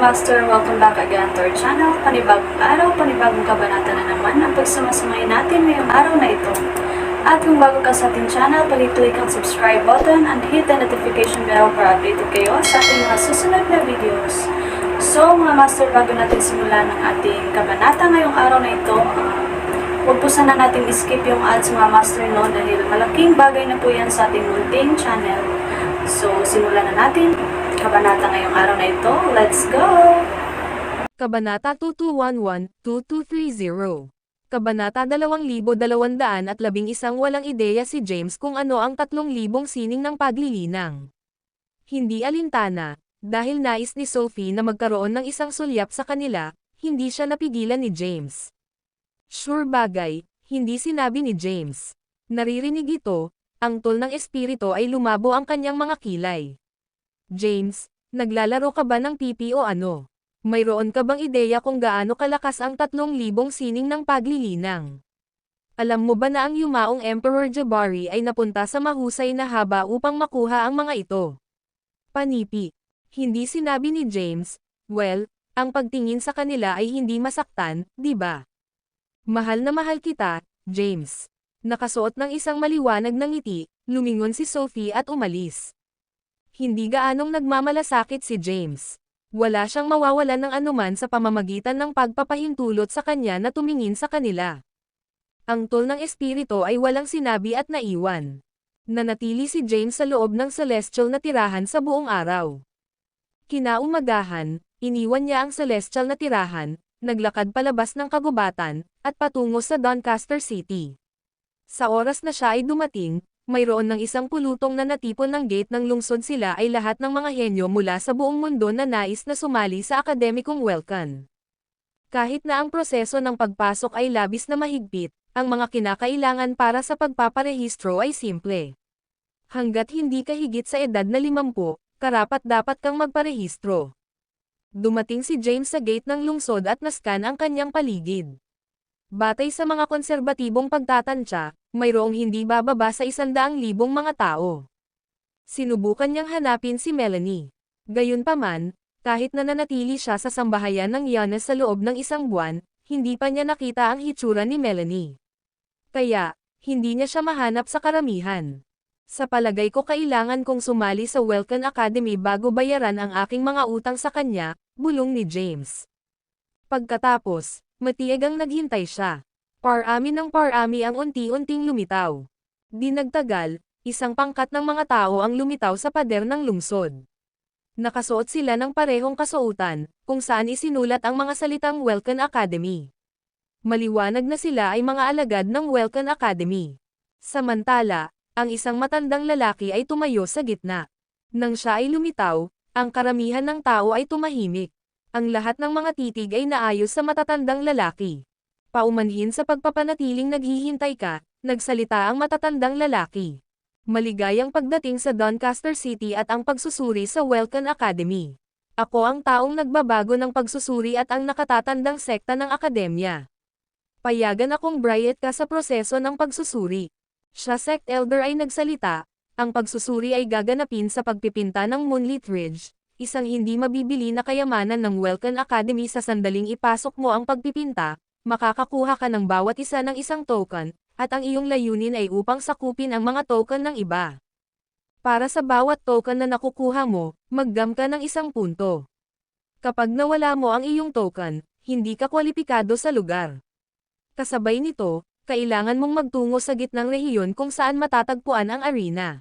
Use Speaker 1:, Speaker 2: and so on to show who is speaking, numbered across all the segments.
Speaker 1: Master, welcome back again to our channel. Panibagong araw, panibagong kabanata na naman ang pagsumasamayin natin ngayong araw na ito. At kung bago ka sa ating channel, pag-click ang subscribe button and hit the notification bell para updated kayo sa ating mga susunod na videos. So mga Master, bago natin simulan ang ating kabanata ngayong araw na ito, huwag po sana natin skip yung ads mga Master, no, dahil malaking bagay na po yan sa ating munting channel. So simulan na natin kabanata ngayong araw na ito. Let's go!
Speaker 2: Kabanata 2211-2230. Kabanata 2211 walang ideya si James kung ano ang 3,000 sining ng paglilinang. Hindi alintana, dahil nais ni Sophie na magkaroon ng isang sulyap sa kanila, hindi siya napigilan ni James. Sure bagay, hindi sinabi ni James. Naririnig ito, ang tol ng espiritu ay lumabo ang kanyang mga kilay. James, naglalaro ka ba ng pipi o ano? Mayroon ka bang ideya kung gaano kalakas ang 3,000 sining ng paglilinang? Alam mo ba na ang yumaong Emperor Jabari ay napunta sa mahusay na haba upang makuha ang mga ito? Panipi. Hindi sinabi ni James, well, ang pagtingin sa kanila ay hindi masaktan, di ba? Mahal na mahal kita, James. Nakasuot ng isang maliwanag na ngiti, lumingon si Sophie at umalis. Hindi gaanong nagmamalasakit si James. Wala siyang mawawalan ng anuman sa pamamagitan ng pagpapahintulot sa kanya na tumingin sa kanila. Ang tol ng espiritu ay walang sinabi at naiwan. Nanatili si James sa loob ng celestial na tirahan sa buong araw. Kinaumagahan, iniwan niya ang celestial na tirahan, naglakad palabas ng kagubatan, at patungo sa Doncaster City. Sa oras na siya ay dumating, mayroon ng isang pulutong na natipon ng gate ng lungsod. Sila ay lahat ng mga henyo mula sa buong mundo na nais na sumali sa akademikong welcome. Kahit na ang proseso ng pagpasok ay labis na mahigpit, ang mga kinakailangan para sa pagpaparehistro ay simple. Hanggat hindi ka higit sa edad na 50, karapat-dapat kang magparehistro. Dumating si James sa gate ng lungsod at naskan ang kanyang paligid. Batay sa mga konserbatibong pagtatansya, mayroong hindi bababa sa 100,000 mga tao. Sinubukan niyang hanapin si Melanie. Gayunpaman, kahit na nanatili siya sa sambahayan ng Yanes sa loob ng 1 buwan, hindi pa niya nakita ang hitsura ni Melanie. Kaya, hindi niya siya mahanap sa karamihan. Sa palagay ko kailangan kong sumali sa Welcome Academy bago bayaran ang aking mga utang sa kanya, bulong ni James. Pagkatapos, matiyagang naghintay siya. Parami ng parami ang unti-unting lumitaw. Di nagtagal, isang pangkat ng mga tao ang lumitaw sa pader ng lungsod. Nakasuot sila ng parehong kasuotan, kung saan isinulat ang mga salitang Welcome Academy. Maliwanag na sila ay mga alagad ng Welcome Academy. Samantala, ang isang matandang lalaki ay tumayo sa gitna. Nang siya ay lumitaw, ang karamihan ng tao ay tumahimik. Ang lahat ng mga titig ay naayos sa matatandang lalaki. Paumanhin sa pagpapanatiling naghihintay ka, nagsalita ang matatandang lalaki. Maligayang pagdating sa Doncaster City at ang pagsusuri sa Welcome Academy. Ako ang taong nagbabago ng pagsusuri at ang nakatatandang sekta ng akademya. Payagan akong bright ka sa proseso ng pagsusuri. Siya sect elder ay nagsalita, ang pagsusuri ay gaganapin sa pagpipinta ng Moonlit Ridge, isang hindi mabibili na kayamanan ng Welcome Academy. Sa sandaling ipasok mo ang pagpipinta, makakakuha ka ng bawat isa ng isang token, at ang iyong layunin ay upang sakupin ang mga token ng iba. Para sa bawat token na nakukuha mo, mag-gam ka ng 1 punto. Kapag nawala mo ang iyong token, hindi ka kwalipikado sa lugar. Kasabay nito, kailangan mong magtungo sa gitnang rehiyon kung saan matatagpuan ang arena.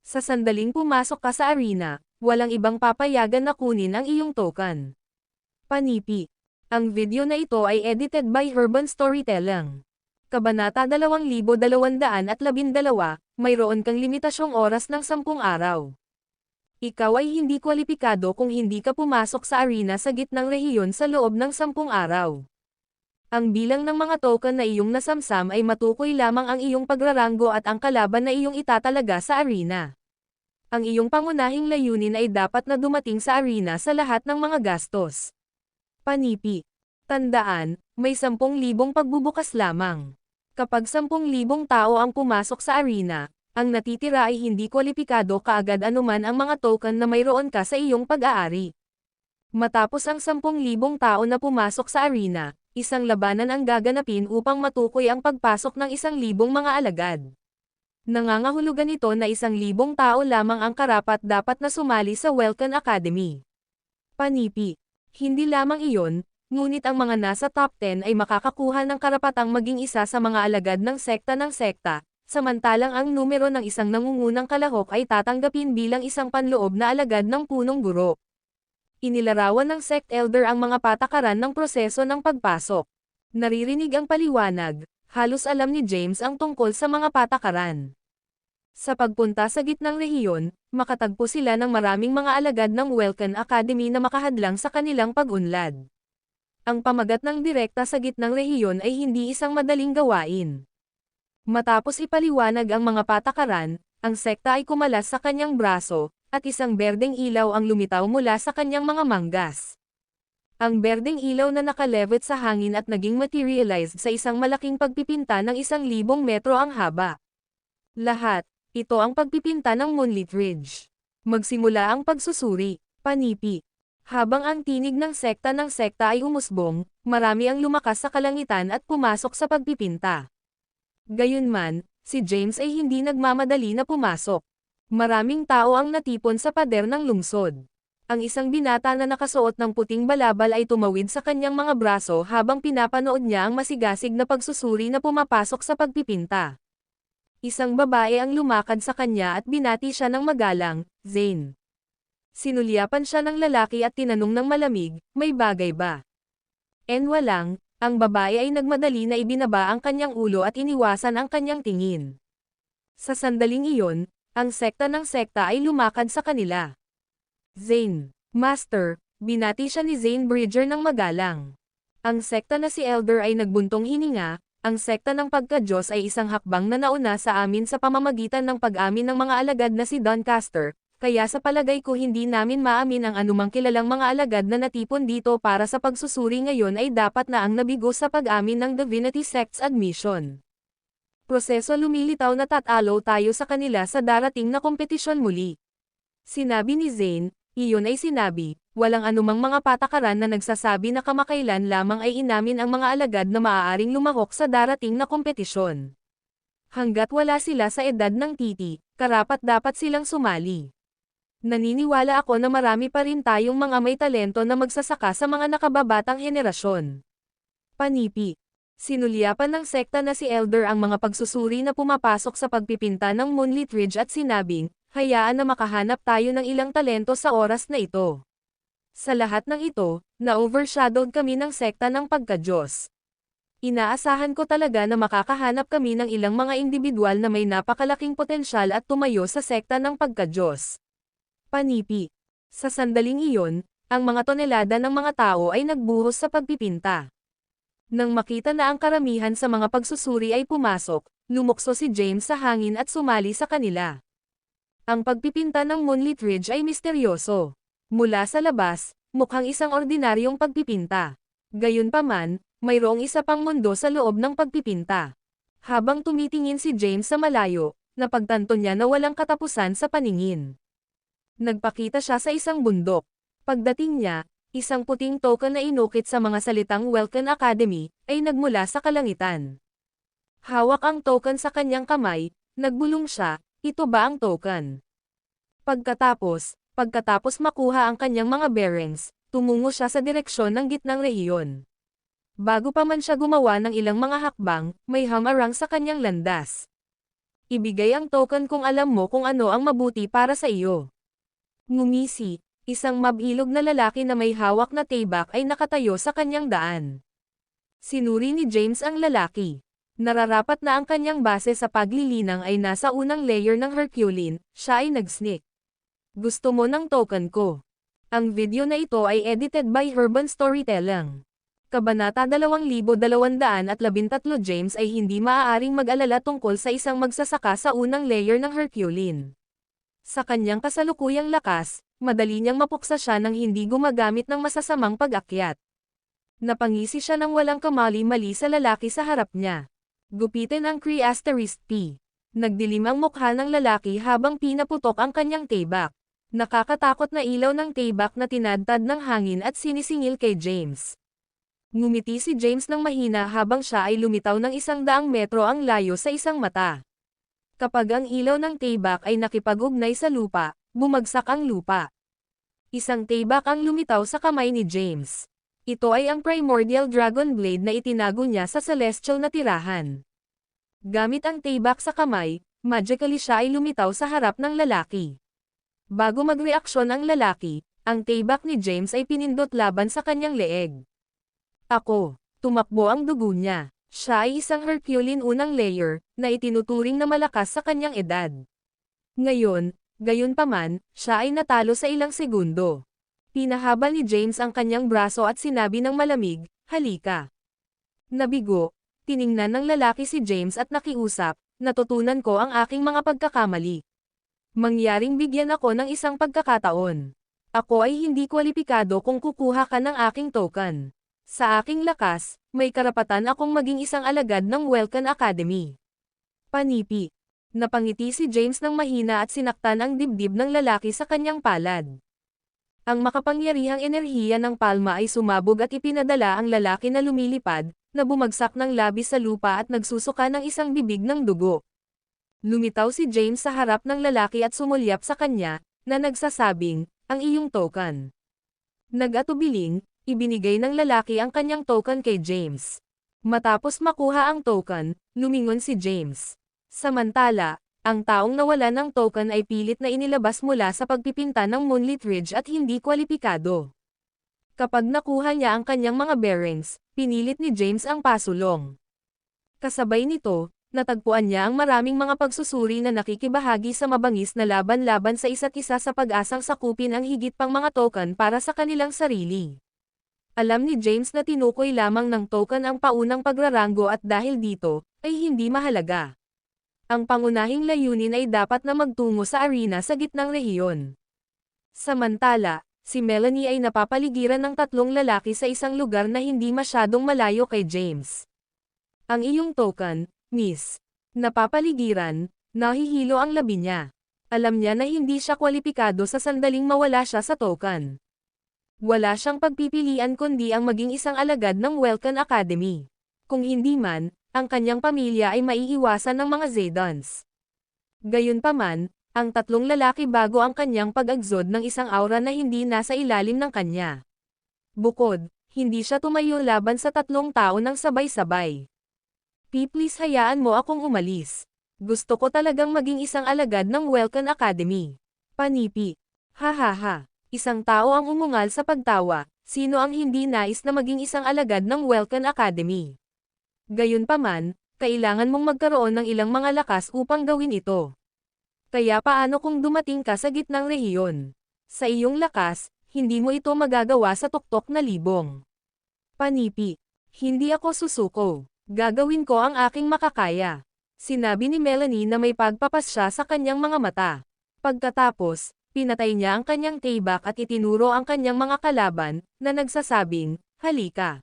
Speaker 2: Sa sandaling pumasok ka sa arena, walang ibang papayagan na kunin ang iyong token. Panipi. Ang video na ito ay edited by Urban Storytelling. Kabanata 2212, mayroon kang limitasyong oras ng 10 araw. Ikaw ay hindi kwalipikado kung hindi ka pumasok sa arena sa gitnang rehiyon sa loob ng 10 araw. Ang bilang ng mga token na iyong nasamsam ay matukoy lamang ang iyong pagraranggo at ang kalaban na iyong itatalaga sa arena. Ang iyong pangunahing layunin ay dapat na dumating sa arena sa lahat ng mga gastos. Panipi. Tandaan, may 10,000 pagbubukas lamang. Kapag 10,000 tao ang pumasok sa arena, ang natitira ay hindi kwalipikado kaagad anuman ang mga token na mayroon ka sa iyong pag-aari. Matapos ang 10,000 tao na pumasok sa arena, isang labanan ang gaganapin upang matukoy ang pagpasok ng 1,000 mga alagad. Nangangahulugan ito na 1,000 tao lamang ang karapat-dapat na sumali sa Welcome Academy. Panipi. Hindi lamang iyon, ngunit ang mga nasa top 10 ay makakakuha ng karapatang maging isa sa mga alagad ng sekta, samantalang ang numero ng isang nangungunang kalahok ay tatanggapin bilang isang panloob na alagad ng punong guro. Inilarawan ng sect elder ang mga patakaran ng proseso ng pagpasok. Naririnig ang paliwanag, halos alam ni James ang tungkol sa mga patakaran. Sa pagpunta sa gitnang rehiyon, makatagpo sila ng maraming mga alagad ng Welcome Academy na makahadlang sa kanilang pag-unlad. Ang pamagat ng direkta sa gitnang rehiyon ay hindi isang madaling gawain. Matapos ipaliwanag ang mga patakaran, ang sekta ay kumalas sa kanyang braso, at isang berdeng ilaw ang lumitaw mula sa kanyang mga manggas. Ang berdeng ilaw na nakalevet sa hangin at naging materialized sa isang malaking pagpipinta ng 1,000 metro ang haba. Lahat, ito ang pagpipinta ng Moonlit Ridge. Magsimula ang pagsusuri, panipi. Habang ang tinig ng sekta ay umusbong, marami ang lumakas sa kalangitan at pumasok sa pagpipinta. Gayunman, si James ay hindi nagmamadali na pumasok. Maraming tao ang natipon sa pader ng lungsod. Ang isang binata na nakasuot ng puting balabal ay tumawid sa kanyang mga braso habang pinapanood niya ang masigasig na pagsusuri na pumapasok sa pagpipinta. Isang babae ang lumakad sa kanya at binati siya ng magalang, Zane. Sinulyapan siya ng lalaki at tinanong ng malamig, may bagay ba? Walang, ang babae ay nagmadali na ibinaba ang kanyang ulo at iniwasan ang kanyang tingin. Sa sandaling iyon, ang sekta ay lumakad sa kanila. Zane, Master, binati siya ni Zane Bridger ng magalang. Ang sekta na si Elder ay nagbuntong hininga. Ang sekta ng pagka-Diyos ay isang hakbang na nauna sa amin sa pamamagitan ng pag-amin ng mga alagad na si Doncaster, kaya sa palagay ko hindi namin maamin ang anumang kilalang mga alagad na natipon dito para sa pagsusuri ngayon ay dapat na ang nabigo sa pag-amin ng Divinity Sect's admission. Proseso lumilitaw na tatalo tayo sa kanila sa darating na kompetisyon muli. Sinabi ni Zane, iyon ay sinabi, walang anumang mga patakaran na nagsasabi na kamakailan lamang ay inamin ang mga alagad na maaaring lumahok sa darating na kompetisyon. Hanggat wala sila sa edad ng titi, karapat-dapat silang sumali. Naniniwala ako na marami pa rin tayong mga may talento na magsasaka sa mga nakababatang henerasyon. Panipi. Sinulyapan ng sekta na si Elder ang mga pagsusuri na pumapasok sa pagpipinta ng Moonlit Ridge at sinabing, hayaan na makahanap tayo ng ilang talento sa oras na ito. Sa lahat ng ito, na-overshadowed kami ng sekta ng pagka-Diyos. Inaasahan ko talaga na makakahanap kami ng ilang mga individual na may napakalaking potensyal at tumayo sa sekta ng pagka-Diyos. Panipi. Sa sandaling iyon, ang mga tonelada ng mga tao ay nagbuhos sa pagpipinta. Nang makita na ang karamihan sa mga pagsusuri ay pumasok, lumukso si James sa hangin at sumali sa kanila. Ang pagpipinta ng Moonlit Ridge ay misteryoso. Mula sa labas, mukhang isang ordinaryong pagpipinta. Gayunpaman, mayroong isa pang mundo sa loob ng pagpipinta. Habang tumitingin si James sa malayo, napagtanto niya na walang katapusan sa paningin. Nagpakita siya sa isang bundok. Pagdating niya, isang puting token na inukit sa mga salitang Welcome Academy, ay nagmula sa kalangitan. Hawak ang token sa kanyang kamay, nagbulong siya, ito ba ang token? Pagkatapos makuha ang kanyang mga bearings, tumungo siya sa direksyon ng gitnang rehiyon. Bago pa man siya gumawa ng ilang mga hakbang, may hamarang sa kanyang landas. Ibigay ang token kung alam mo kung ano ang mabuti para sa iyo. Ngumisi, isang mabilog na lalaki na may hawak na taybak ay nakatayo sa kanyang daan. Sinuri ni James ang lalaki. Nararapat na ang kanyang base sa paglilinang ay nasa unang layer ng Herculean, siya ay nag-sneak. Gusto mo ng token ko? Ang video na ito ay edited by Urban Storytelling. Kabanata 2213 James ay hindi maaaring mag-alala tungkol sa isang magsasaka sa unang layer ng Herculean. Sa kanyang kasalukuyang lakas, madali niyang mapuksa siya nang hindi gumagamit ng masasamang pag-akyat. Napangisi siya ng walang kamali-mali sa lalaki sa harap niya. Gupitin ang Cree *P. Nagdilim ang mukha ng lalaki habang pinaputok ang kanyang taybak. Nakakatakot na ilaw ng tibak na tinadtad ng hangin at sinisingil kay James. Ngumiti si James ng mahina habang siya ay lumitaw ng 100 metro ang layo sa isang mata. Kapag ang ilaw ng tibak ay nakipag-ugnay sa lupa, bumagsak ang lupa. Isang tibak ang lumitaw sa kamay ni James. Ito ay ang primordial dragon blade na itinago niya sa celestial na tirahan. Gamit ang tibak sa kamay, magically siya ay lumitaw sa harap ng lalaki. Bago magreaksyon ang lalaki, ang tibak ni James ay pinindot laban sa kanyang leeg. Ako, tumakbo ang dugo niya. Siya ay isang Herculean unang layer, na itinuturing na malakas sa kanyang edad. Ngayon, gayunpaman, siya ay natalo sa ilang segundo. Pinahabal ni James ang kanyang braso at sinabi ng malamig, "Halika." Nabigo, tiningnan ng lalaki si James at nakiusap, "Natutunan ko ang aking mga pagkakamali. Mangyaring bigyan ako ng isang pagkakataon. Ako ay hindi kwalipikado kung kukuha ka ng aking token. Sa aking lakas, may karapatan akong maging isang alagad ng Welcan Academy." Panipi. Napangiti si James ng mahina at sinaktan ang dibdib ng lalaki sa kanyang palad. Ang makapangyarihang enerhiya ng palma ay sumabog at ipinadala ang lalaki na lumilipad, na bumagsak ng labis sa lupa at nagsusuka ng isang bibig ng dugo. Lumitaw si James sa harap ng lalaki at sumulyap sa kanya, na nagsasabing, "Ang iyong token." Nag-atubiling, ibinigay ng lalaki ang kanyang token kay James. Matapos makuha ang token, lumingon si James. Samantala, ang taong nawala ng token ay pilit na inilabas mula sa pagpipinta ng Moonlit Ridge at hindi kwalipikado. Kapag nakuha niya ang kanyang mga bearings, pinilit ni James ang pasulong. Kasabay nito, natagpuan niya ang maraming mga pagsusuri na nakikibahagi sa mabangis na laban-laban sa isa't isa sa pag-asang sakupin ang higit pang mga token para sa kanilang sarili. Alam ni James na tinukoy lamang ng token ang paunang pagraranggo at dahil dito, ay hindi mahalaga. Ang pangunahing layunin ay dapat na magtungo sa arena sa gitnang rehiyon. Samantala, si Melanie ay napapaligiran ng 3 lalaki sa isang lugar na hindi masyadong malayo kay James. "Ang iyong token, Miss." Napapaligiran, nahihilo ang labi niya. Alam niya na hindi siya kwalipikado sa sandaling mawala siya sa token. Wala siyang pagpipilian kundi ang maging isang alagad ng Welcan Academy. Kung hindi man, ang kanyang pamilya ay maiiwasan ng mga Zedons. Gayunpaman, ang 3 lalaki bago ang kanyang pag-agzod ng isang aura na hindi nasa ilalim ng kanya. Bukod, hindi siya tumayo laban sa 3 tao ng sabay-sabay. Please hayaan mo akong umalis. Gusto ko talagang maging isang alagad ng Welcan Academy." Panipi. "Hahaha." Isang tao ang umungal sa pagtawa, sino ang hindi nais na maging isang alagad ng Welcan Academy? Gayunpaman, kailangan mong magkaroon ng ilang mga lakas upang gawin ito. Kaya paano kung dumating ka sa gitnang rehiyon? Sa iyong lakas, hindi mo ito magagawa sa tuktok na libong. Panipi. "Hindi ako susuko. Gagawin ko ang aking makakaya." Sinabi ni Melanie na may pagpapasya sa kanyang mga mata. Pagkatapos, pinatay niya ang kanyang tibak at itinuro ang kanyang mga kalaban, na nagsasabing, "Halika.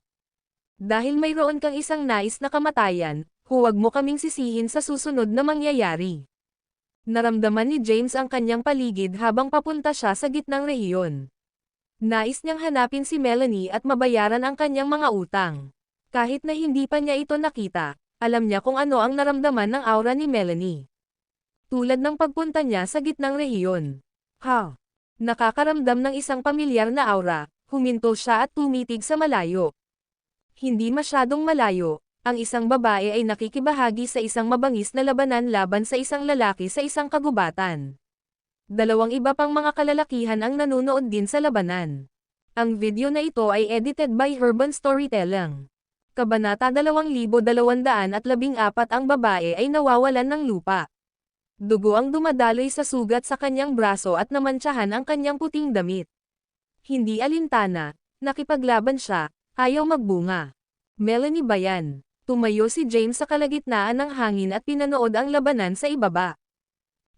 Speaker 2: Dahil mayroon kang isang nais na kamatayan, huwag mo kaming sisihin sa susunod na mangyayari." Naramdaman ni James ang kanyang paligid habang papunta siya sa gitnang rehiyon. Nais niyang hanapin si Melanie at mabayaran ang kanyang mga utang. Kahit na hindi pa niya ito nakita, alam niya kung ano ang naramdaman ng aura ni Melanie. Tulad ng pagpunta niya sa gitnang rehiyon. Nakakaramdam ng isang pamilyar na aura, huminto siya at tumitig sa malayo. Hindi masyadong malayo, ang isang babae ay nakikibahagi sa isang mabangis na labanan laban sa isang lalaki sa isang kagubatan. 2 iba pang mga kalalakihan ang nanonood din sa labanan. Ang video na ito ay edited by Urban Storytelling. Kabanata 2214. Ang babae ay nawawalan ng lupa. Dugo ang dumadaloy sa sugat sa kanyang braso at namantsahan ang kanyang puting damit. Hindi alintana, nakipaglaban siya, ayaw magbunga. "Melanie ba yan?" Tumayo si James sa kalagitnaan ng hangin at pinanood ang labanan sa ibaba.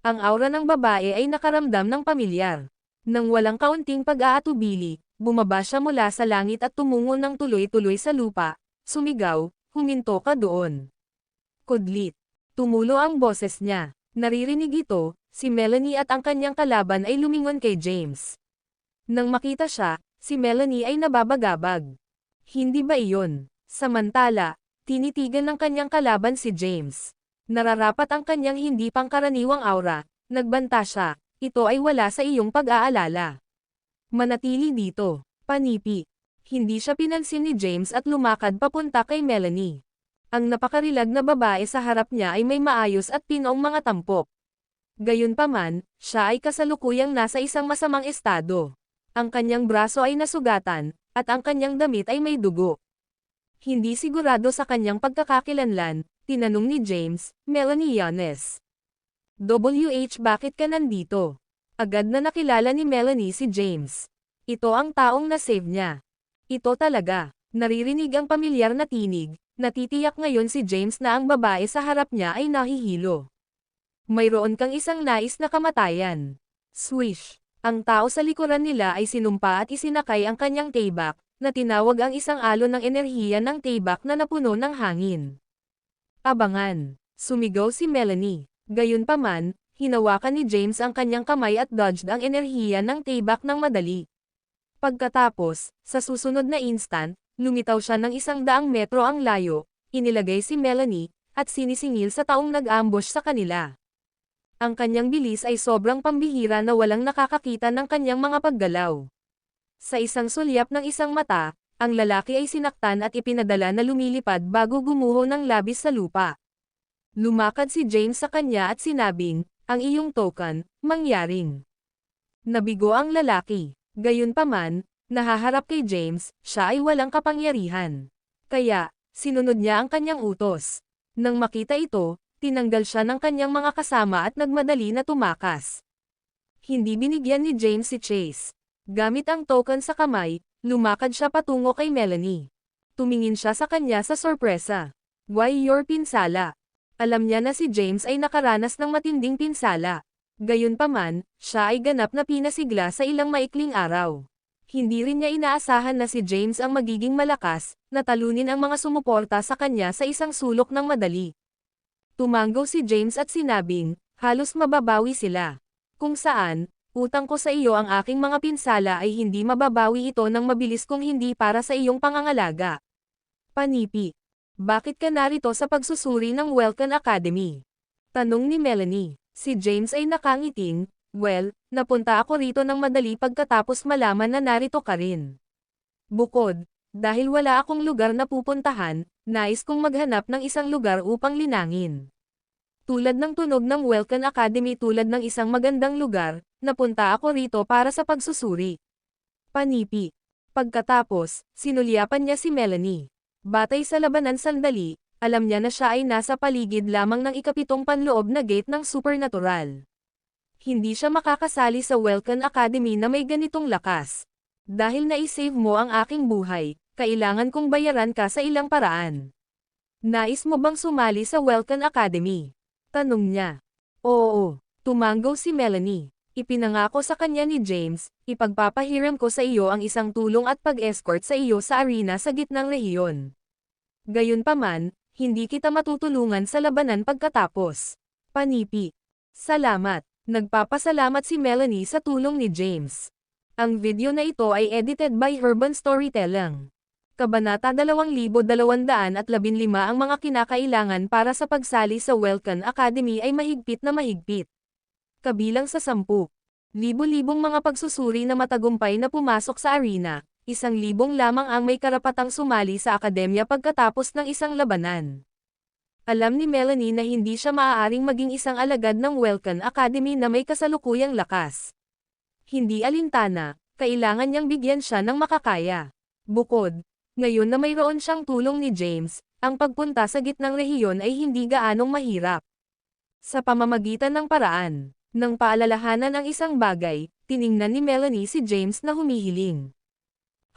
Speaker 2: Ang aura ng babae ay nakaramdam ng pamilyar. Nang walang kaunting pag-aatubili, bumaba siya mula sa langit at tumungo ng tuloy-tuloy sa lupa, sumigaw, "Huminto ka doon." Kudlit. Tumulo ang boses niya. Naririnig ito, Si Melanie at ang kanyang kalaban ay lumingon kay James. Nang makita siya, si Melanie ay nababagabag. Hindi ba iyon? Samantala, tinitigan ng kanyang kalaban si James. Nararapat ang kanyang hindi pangkaraniwang aura. Nagbanta siya, ito ay wala sa iyong pag-aalala. Manatili dito, panipi. Hindi siya pinansin ni James at lumakad papunta kay Melanie. Ang napakarilag na babae sa harap niya ay may maayos at pinoong mga tampok. Gayunpaman, siya ay kasalukuyang nasa isang masamang estado. Ang kanyang braso ay nasugatan, at ang kanyang damit ay may dugo. Hindi sigurado sa kanyang pagkakakilanlan, tinanong ni James, Melanie Yanes. Bakit ka nandito? Agad na nakilala ni Melanie si James. Ito ang taong na-save niya. Ito talaga. Naririnig ang pamilyar na tinig. Natitiyak ngayon si James na ang babae sa harap niya ay nahihilo. Mayroon kang isang nais na kamatayan. Swish. Ang tao sa likuran nila ay sinumpa at isinakay ang kanyang taybak, na tinawag ang isang alon ng enerhiya ng taybak na napuno ng hangin. Abangan. Sumigaw si Melanie. Gayunpaman, hinawakan ni James ang kanyang kamay at dodged ang enerhiya ng taybak ng madali. Pagkatapos, sa susunod na instant, lumitaw siya ng 100 metro ang layo, inilagay si Melanie, at sinisingil sa taong nag-ambush sa kanila. Ang kanyang bilis ay sobrang pambihira na walang nakakakita ng kanyang mga paggalaw. Sa isang sulyap ng isang mata, ang lalaki ay sinaktan at ipinadala na lumilipad bago gumuho ng labis sa lupa. Lumakad si James sa kanya at sinabing, ang iyong token, mangyaring. Nabigo ang lalaki. Gayunpaman, nahaharap kay James, siya ay walang kapangyarihan. Kaya, sinunod niya ang kanyang utos. Nang makita ito, tinanggal siya ng kanyang mga kasama at nagmadali na tumakas. Hindi binigyan ni James si Chase. Gamit ang token sa kamay, lumakad siya patungo kay Melanie. Tumingin siya sa kanya sa sorpresa. Why your pinsala? Alam niya na si James ay nakaranas ng matinding pinsala. Gayunpaman, siya ay ganap na pinasigla sa ilang maikling araw. Hindi rin niya inaasahan na si James ang magiging malakas, na talunin ang mga sumuporta sa kanya sa isang sulok ng madali. Tumanggo si James at sinabing, halos mababawi sila. Kung saan, utang ko sa iyo ang aking mga pinsala ay hindi mababawi ito ng mabilis kung hindi para sa iyong pangangalaga. Panipi. Bakit ka narito sa pagsusuri ng Welcome Academy? Tanong ni Melanie. Si James ay nakangiting, well, napunta ako rito ng madali pagkatapos malaman na narito ka rin. Bukod, dahil wala akong lugar na pupuntahan, nais kong maghanap ng isang lugar upang linangin. Tulad ng tunog ng Welcome Academy tulad ng isang magandang lugar, napunta ako rito para sa pagsusuri. Panipi. Pagkatapos, sinulyapan niya si Melanie. Batay sa labanan sandali, alam niya na siya ay nasa paligid lamang ng ikapitong panloob na gate ng supernatural. Hindi siya makakasali sa Welcome Academy na may ganitong lakas. Dahil na-save mo ang aking buhay, kailangan kong bayaran ka sa ilang paraan. Nais mo bang sumali sa Welcome Academy? Tanong niya. Oo, tumanggo si Melanie. Ipinangako sa kanya ni James, ipagpapahiram ko sa iyo ang isang tulong at pag-escort sa iyo sa arena sa gitnang rehiyon. Gayunpaman, hindi kita matutulungan sa labanan pagkatapos. Panipi. Salamat. Nagpapasalamat si Melanie sa tulong ni James. Ang video na ito ay edited by Urban Storytelling. Kabanata 2215 ang mga kinakailangan para sa pagsali sa Welcome Academy ay mahigpit na mahigpit. Kabilang sa 10,000 mga pagsusuri na matagumpay na pumasok sa arena, 1,000 lamang ang may karapatang sumali sa akademya pagkatapos ng isang labanan. Alam ni Melanie na hindi siya maaaring maging isang alagad ng Welcome Academy na may kasalukuyang lakas. Hindi alintana, kailangan niyang bigyan siya ng makakaya. Bukod, ngayon na mayroon siyang tulong ni James, ang pagpunta sa gitnang rehiyon ay hindi gaanong mahirap. Sa pamamagitan ng paraan, nang paalalahanan ang isang bagay, tiningnan ni Melanie si James na humihiling.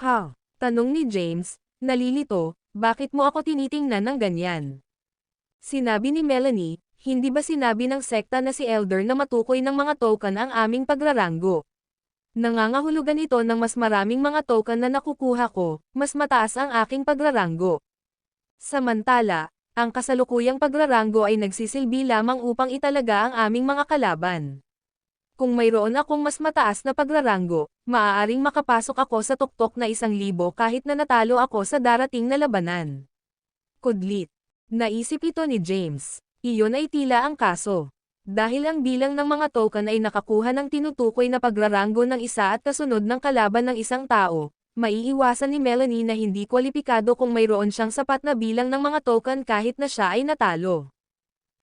Speaker 2: Ha? Tanong ni James, nalilito, bakit mo ako tinitingnan ng ganyan? Sinabi ni Melanie, hindi ba sinabi ng sekta na si Elder na matukoy ng mga token ang aming pagraranggo? Nangangahulugan ito ng mas maraming mga token na nakukuha ko, mas mataas ang aking pagraranggo. Samantala, ang kasalukuyang pagraranggo ay nagsisilbi lamang upang italaga ang aming mga kalaban. Kung mayroon akong mas mataas na pagraranggo, maaaring makapasok ako sa tuktok na 1,000 kahit na natalo ako sa darating na labanan. Kudlit. Naisip ito ni James. Iyon ay tila ang kaso. Dahil ang bilang ng mga token ay nakakuha ng tinutukoy na pagraranggo ng isa at kasunod ng kalaban ng isang tao, maiiwasan ni Melanie na hindi kwalipikado kung mayroon siyang sapat na bilang ng mga token kahit na siya ay natalo.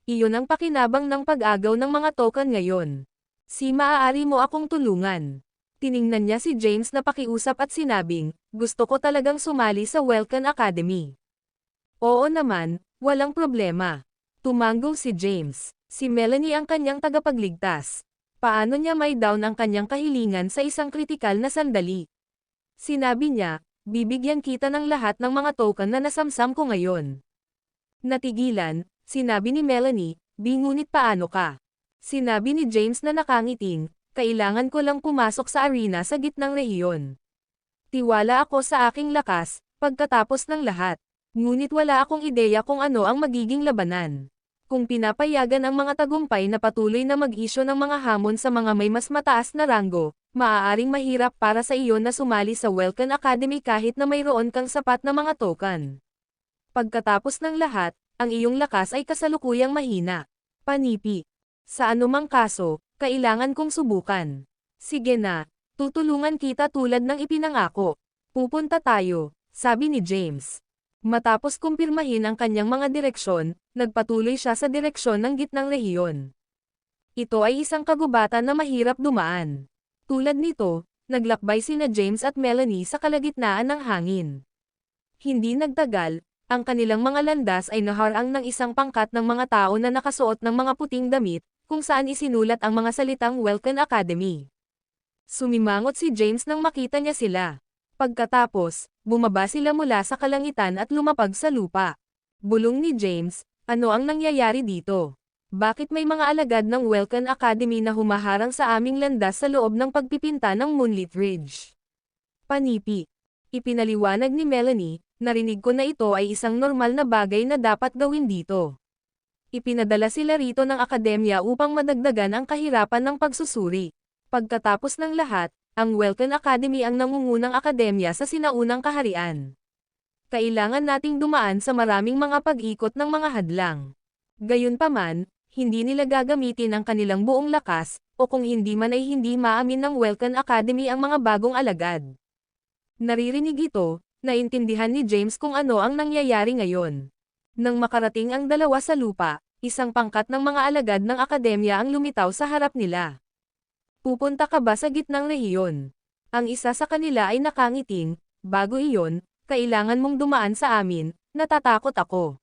Speaker 2: Iyon ang pakinabang ng pag-agaw ng mga token ngayon. Si maaari mo akong tulungan. Tiningnan niya si James na pakiusap at sinabing, gusto ko talagang sumali sa Welcome Academy. Oo naman, walang problema. Tumanggol si James. Si Melanie ang kanyang tagapagligtas. Paano niya may down ang kanyang kahilingan sa isang kritikal na sandali? Sinabi niya, bibigyan kita ng lahat ng mga token na nasamsam ko ngayon. Natigilan, sinabi ni Melanie, ngunit paano ka? Sinabi ni James na nakangiting, kailangan ko lang pumasok sa arena sa gitnang rehiyon. Tiwala ako sa aking lakas, pagkatapos ng lahat. Ngunit wala akong ideya kung ano ang magiging labanan. Kung pinapayagan ang mga tagumpay na patuloy na mag-isyo ng mga hamon sa mga may mas mataas na ranggo, maaaring mahirap para sa iyo na sumali sa Welcome Academy kahit na mayroon kang sapat na mga token. Pagkatapos ng lahat, ang iyong lakas ay kasalukuyang mahina. Panipi. Sa anumang kaso, kailangan kong subukan. Sige na, tutulungan kita tulad ng ipinangako. Pupunta tayo, sabi ni James. Matapos kumpirmahin ang kanyang mga direksyon, nagpatuloy siya sa direksyon ng gitnang rehiyon. Ito ay isang kagubatan na mahirap dumaan. Tulad nito, naglakbay sina James at Melanie sa kalagitnaan ng hangin. Hindi nagtagal, ang kanilang mga landas ay naharang ng isang pangkat ng mga tao na nakasuot ng mga puting damit, kung saan isinulat ang mga salitang Welcome Academy. Sumimangot si James nang makita niya sila. Pagkatapos, bumaba sila mula sa kalangitan at lumapag sa lupa. Bulong ni James, ano ang nangyayari dito? Bakit may mga alagad ng Welcome Academy na humaharang sa aming landas sa loob ng pagpipinta ng Moonlit Ridge? Panipi. Ipinaliwanag ni Melanie, narinig ko na ito ay isang normal na bagay na dapat gawin dito. Ipinadala sila rito ng akademya upang madagdagan ang kahirapan ng pagsusuri. Pagkatapos ng lahat, ang Welcome Academy ang nangungunang akademya sa sinaunang kaharian. Kailangan nating dumaan sa maraming mga pag-ikot ng mga hadlang. Gayunpaman, hindi nila gagamitin ang kanilang buong lakas, o kung hindi man ay hindi maamin ng Welcome Academy ang mga bagong alagad. Naririnig ito, naintindihan ni James kung ano ang nangyayari ngayon. Nang makarating ang dalawa sa lupa, isang pangkat ng mga alagad ng akademya ang lumitaw sa harap nila. Pupunta ka ba sa gitnang rehiyon? Ang isa sa kanila ay nakangiting, bago iyon, kailangan mong dumaan sa amin, natatakot ako.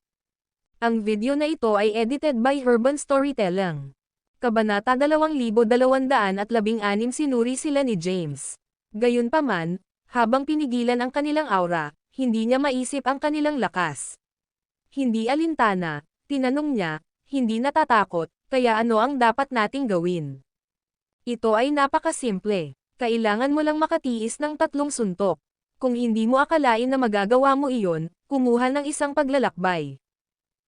Speaker 2: Ang video na ito ay edited by Herban Storytelling. Kabanata 2216 sinuri sila ni James. Gayunpaman, habang pinigilan ang kanilang aura, hindi niya maisip ang kanilang lakas. Hindi alintana, tinanong niya, hindi natatakot, kaya ano ang dapat nating gawin? Ito ay napakasimple. Kailangan mo lang makatiis ng 3 suntok. Kung hindi mo akalain na magagawa mo iyon, kumuha ng isang paglalakbay.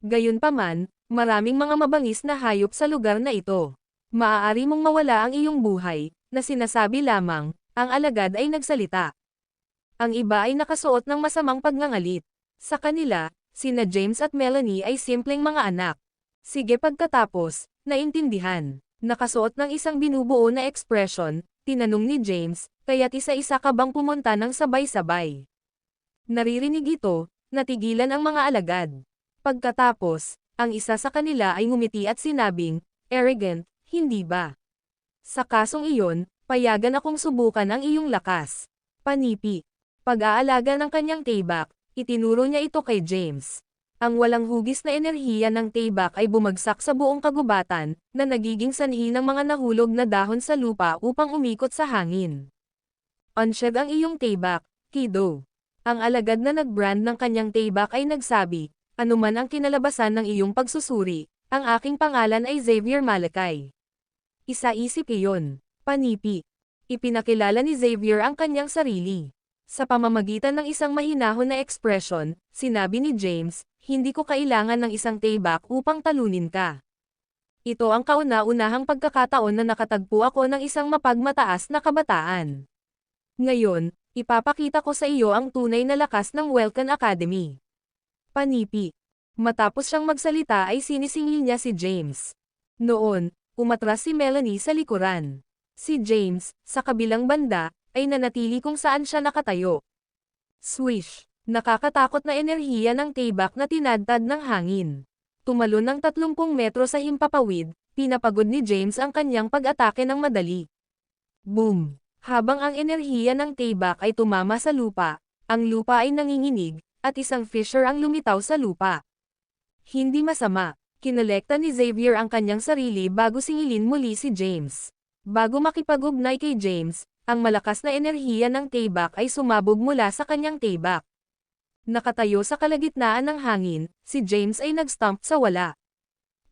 Speaker 2: Gayunpaman, maraming mga mabangis na hayop sa lugar na ito. Maaari mong mawala ang iyong buhay, na sinasabi lamang, ang alagad ay nagsalita. Ang iba ay nakasuot ng masamang pagngangalit. Sa kanila, sina James at Melanie ay simpleng mga anak. Sige pagkatapos, naintindihan. Nakasuot ng isang binubuo na ekspresyon, tinanong ni James, kaya't isa-isa ka bang pumunta ng sabay-sabay? Naririnig ito, natigilan ang mga alagad. Pagkatapos, ang isa sa kanila ay ngumiti at sinabing, arrogant, hindi ba? Sa kasong iyon, payagan akong subukan ang iyong lakas. Panipi. Pag-aalaga ng kanyang taybak, itinuro niya ito kay James. Ang walang hugis na enerhiya ng taybak ay bumagsak sa buong kagubatan, na nagiging sanhi ng mga nahulog na dahon sa lupa upang umikot sa hangin. Unshed ang iyong taybak, kiddo. Ang alagad na nag-brand ng kanyang taybak ay nagsabi, anuman ang kinalabasan ng iyong pagsusuri, ang aking pangalan ay Xavier Malakay. Isa-isip iyon. Panipi. Ipinakilala ni Xavier ang kanyang sarili. Sa pamamagitan ng isang mahinahon na ekspresyon, sinabi ni James, hindi ko kailangan ng isang taybak upang talunin ka. Ito ang kauna-unahang pagkakataon na nakatagpo ako ng isang mapagmataas na kabataan. Ngayon, ipapakita ko sa iyo ang tunay na lakas ng Welcan Academy. Panipi. Matapos siyang magsalita ay sinisingil niya si James. Noon, umatras si Melanie sa likuran. Si James, sa kabilang banda, ay nanatili kung saan siya nakatayo. Swish! Nakakatakot na enerhiya ng tibak na tinadtad ng hangin. Tumalon ng 30 metro sa himpapawid, pinapagod ni James ang kanyang pag-atake ng madali. Boom! Habang ang enerhiya ng tibak ay tumama sa lupa, ang lupa ay nanginginig, at isang fissure ang lumitaw sa lupa. Hindi masama, kinolekta ni Xavier ang kanyang sarili bago singilin muli si James. Bago makipag-ugnay kay James, ang malakas na enerhiya ng tibak ay sumabog mula sa kanyang tibak. Nakatayo sa kalagitnaan ng hangin, si James ay nag-stomp sa wala.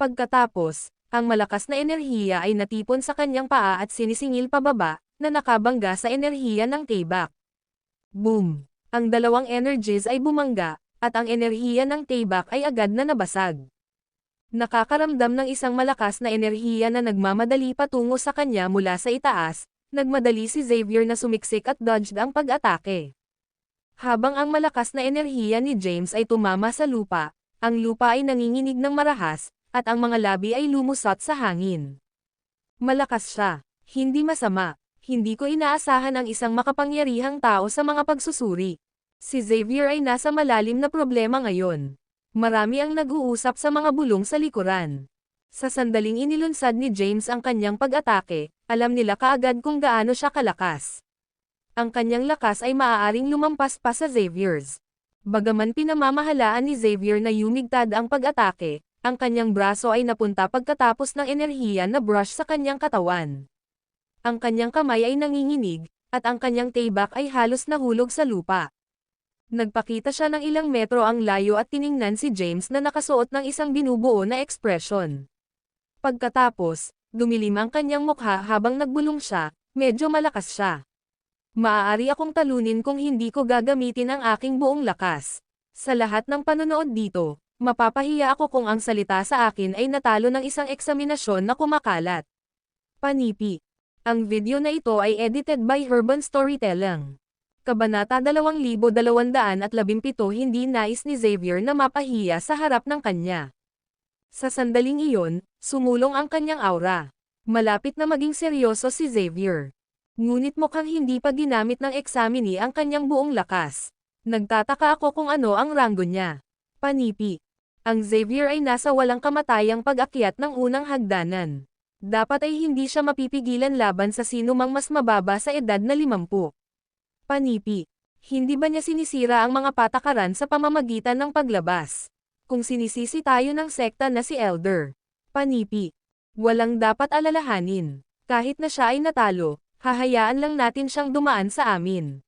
Speaker 2: Pagkatapos, ang malakas na enerhiya ay natipon sa kanyang paa at sinisingil pababa, na nakabangga sa enerhiya ng tibak. Boom! Ang dalawang energies ay bumangga, at ang enerhiya ng tibak ay agad na nabasag. Nakakaramdam ng isang malakas na enerhiya na nagmamadali patungo sa kanya mula sa itaas, nagmadali si Xavier na sumiksik at dodged ang pag-atake. Habang ang malakas na enerhiya ni James ay tumama sa lupa, ang lupa ay nanginginig ng marahas, at ang mga labi ay lumusot sa hangin. Malakas siya. Hindi masama. Hindi ko inaasahan ang isang makapangyarihang tao sa mga pagsusuri. Si Xavier ay nasa malalim na problema ngayon. Marami ang nag-uusap sa mga bulong sa likuran. Sa sandaling inilunsad ni James ang kanyang pag-atake, alam nila kaagad kung gaano siya kalakas. Ang kanyang lakas ay maaaring lumampas pa sa Xavier's. Bagaman pinamamahalaan ni Xavier na yumigtad ang pag-atake, ang kanyang braso ay napunta pagkatapos ng enerhiya na brush sa kanyang katawan. Ang kanyang kamay ay nanginginig, at ang kanyang tibak ay halos nahulog sa lupa. Nagpakita siya ng ilang metro ang layo at tiningnan si James na nakasuot ng isang binubuo na ekspresyon. Pagkatapos, dumilim ang kanyang mukha habang nagbulong siya, medyo malakas siya. Maaari akong talunin kung hindi ko gagamitin ang aking buong lakas. Sa lahat ng panonood dito, mapapahiya ako kung ang salita sa akin ay natalo ng isang eksaminasyon na kumakalat. Panipi. Ang video na ito ay edited by Urban Storytelling. Kabanata 2217 Hindi nais ni Xavier na mapahiya sa harap ng kanya. Sa sandaling iyon, sumulong ang kanyang aura. Malapit na maging seryoso si Xavier. Ngunit mukhang hindi pa ginamit ng examine ang kanyang buong lakas. Nagtataka ako kung ano ang ranggo niya. Panipi. Ang Xavier ay nasa walang kamatayang pag-akyat ng unang hagdanan. Dapat ay hindi siya mapipigilan laban sa sino mang mas mababa sa edad na 50. Panipi. Hindi ba niya sinisira ang mga patakaran sa pamamagitan ng paglabas? Kung sinisisi tayo ng sekta na si Elder. Panipi. Walang dapat alalahanin. Kahit na siya ay natalo, hahayaan lang natin siyang dumaan sa amin.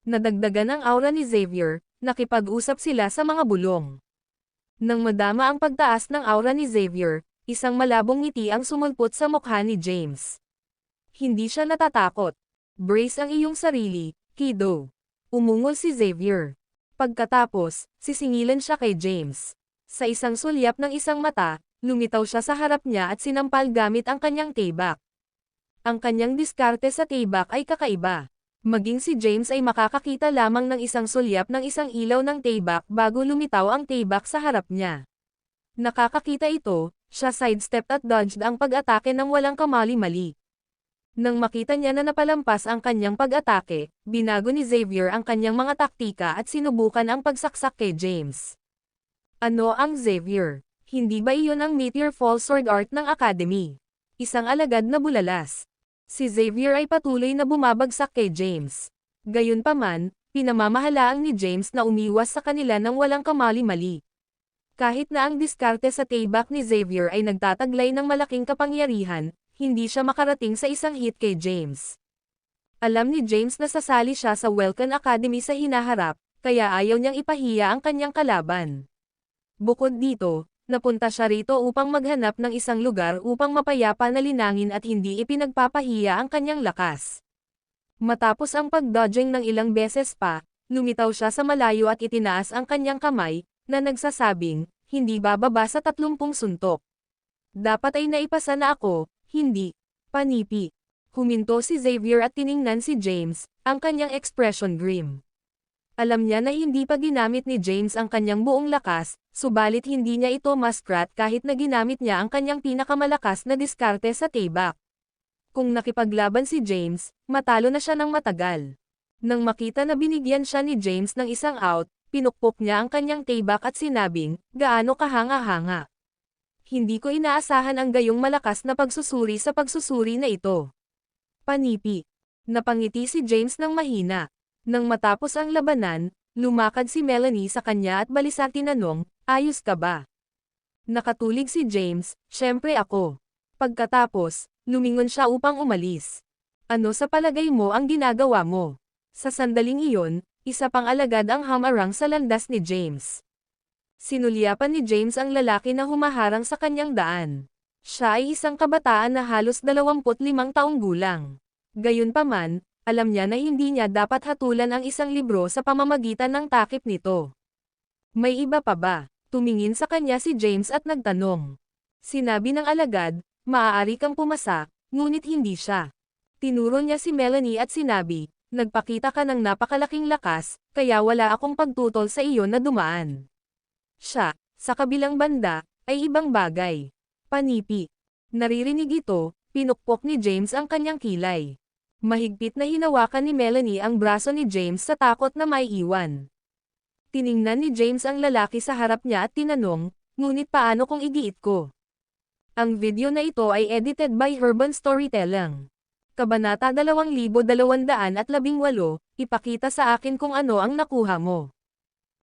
Speaker 2: Nadagdagan ang aura ni Xavier, nakipag-usap sila sa mga bulong. Nang madama ang pagtaas ng aura ni Xavier, isang malabong ngiti ang sumulpot sa mukha ni James. Hindi siya natatakot. Brace ang iyong sarili, kiddo. Umungol si Xavier. Pagkatapos, sisingilan siya kay James. Sa isang sulyap ng isang mata, lumitaw siya sa harap niya at sinampal gamit ang kanyang tibak. Ang kanyang diskarte sa tibak ay kakaiba. Maging si James ay makakakita lamang ng isang sulyap ng isang ilaw ng tibak bago lumitaw ang tibak sa harap niya. Nakakakita ito, siya sidestepped at dodged ang pag-atake ng walang kamali-mali. Nang makita niya na napalampas ang kanyang pag-atake, binago ni Xavier ang kanyang mga taktika at sinubukan ang pagsaksak kay James. Ano ang Xavier? Hindi ba iyon ang Meteor Fall Sword Art ng Academy? Isang alagad na bulalas. Si Xavier ay patuloy na bumabagsak kay James. Gayunpaman, pinamamahalaang ni James na umiwas sa kanila ng walang kamali-mali. Kahit na ang diskarte sa tibak ni Xavier ay nagtataglay ng malaking kapangyarihan, hindi siya makarating sa isang hit kay James. Alam ni James na sasali siya sa Welcan Academy sa hinaharap, kaya ayaw niyang ipahiya ang kanyang kalaban. Bukod dito, napunta siya rito upang maghanap ng isang lugar upang mapayapa na linangin at hindi ipinagpapahiya ang kanyang lakas. Matapos ang pag-dodging ng ilang beses pa, lumitaw siya sa malayo at itinaas ang kanyang kamay, na nagsasabing, hindi bababa sa 30 suntok. Dapat ay naipasa na ako, hindi. Panipi. Huminto si Xavier at tiningnan si James, ang kanyang expression grim. Alam niya na hindi pa ginamit ni James ang kanyang buong lakas, subalit hindi niya ito maskrat kahit na ginamit niya ang kanyang pinakamalakas na diskarte sa table. Kung nakipaglaban si James, matalo na siya ng matagal. Nang makita na binigyan siya ni James ng isang out, pinukpok niya ang kanyang table at sinabing, gaano kahanga-hanga. Hindi ko inaasahan ang gayong malakas na pagsusuri sa pagsusuri na ito. Panipi. Napangiti si James ng mahina. Nang matapos ang labanan, lumakad si Melanie sa kanya at balisa tinanong, ayos ka ba? Nakatulig si James, syempre ako. Pagkatapos, lumingon siya upang umalis. Ano sa palagay mo ang ginagawa mo? Sa sandaling iyon, isa pang alagad ang hamarang sa landas ni James. Sinulyapan ni James ang lalaki na humaharang sa kanyang daan. Siya ay isang kabataan na halos 25 taong gulang. Gayunpaman, alam niya na hindi niya dapat hatulan ang isang libro sa pamamagitan ng takip nito. May iba pa ba? Tumingin sa kanya si James at nagtanong. Sinabi ng alagad, maaari kang pumasa, ngunit hindi siya. Tinuro niya si Melanie at sinabi, nagpakita ka ng napakalaking lakas, kaya wala akong pagtutol sa iyo na dumaan. Siya, sa kabilang banda, ay ibang bagay. Panipi. Naririnig ito, pinukpok ni James ang kanyang kilay. Mahigpit na hinawakan ni Melanie ang braso ni James sa takot na may iwan. Tiningnan ni James ang lalaki sa harap niya at tinanong, ngunit paano kung igiit ko? Ang video na ito ay edited by Urban Storytelling. Kabanata 2218, ipakita sa akin kung ano ang nakuha mo.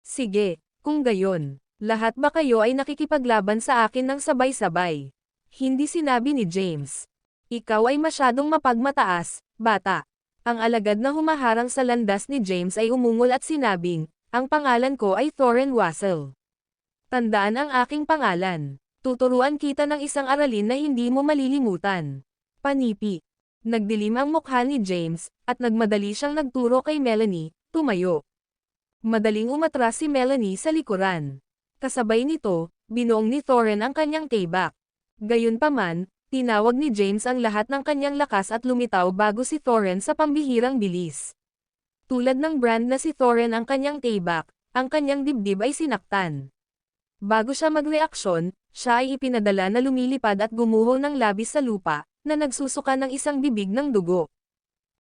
Speaker 2: Sige, kung gayon, lahat ba kayo ay nakikipaglaban sa akin ng sabay-sabay? Hindi sinabi ni James. Ikaw ay masyadong mapagmataas, bata. Ang alagad na humaharang sa landas ni James ay umungol at sinabing, ang pangalan ko ay Thorin Wassel. Tandaan ang aking pangalan. Tuturuan kita ng isang aralin na hindi mo malilimutan. Panipi. Nagdilim ang mukha ni James, at nagmadali siyang nagturo kay Melanie, tumayo. Madaling umatras si Melanie sa likuran. Kasabay nito, binuong ni Thorin ang kanyang table. Gayunpaman, tinawag ni James ang lahat ng kanyang lakas at lumitaw bago si Thorin sa pambihirang bilis. Tulad ng brand na si Thorin ang kanyang table, ang kanyang dibdib ay sinaktan. Bago siya magreaksyon, siya ay ipinadala na lumilipad at gumuho ng labis sa lupa, na nagsusuka ng isang bibig ng dugo.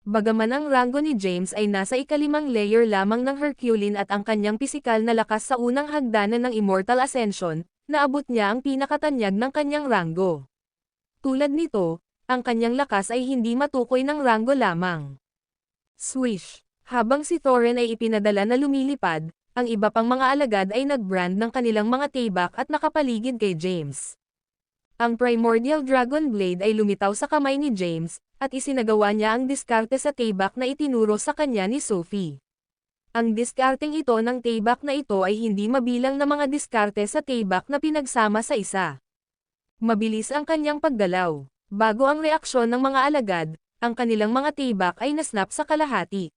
Speaker 2: Bagaman ang ranggo ni James ay nasa ikalimang layer lamang ng Herculean at ang kanyang pisikal na lakas sa unang hagdanan ng Immortal Ascension, naabot niya ang pinakatanyag ng kanyang ranggo. Tulad nito, ang kanyang lakas ay hindi matukoy ng ranggo lamang. Swish! Habang si Thorin ay ipinadala na lumilipad, ang iba pang mga alagad ay nag-brand ng kanilang mga tibak at nakapaligid kay James. Ang Primordial Dragon Blade ay lumitaw sa kamay ni James, at isinagawa niya ang diskarte sa tibak na itinuro sa kanya ni Sophie. Ang diskarteng ito ng tibak na ito ay hindi mabilang na mga diskarte sa tibak na pinagsama sa isa. Mabilis ang kanyang paggalaw. Bago ang reaksyon ng mga alagad, ang kanilang mga tibak ay nasnap sa kalahati.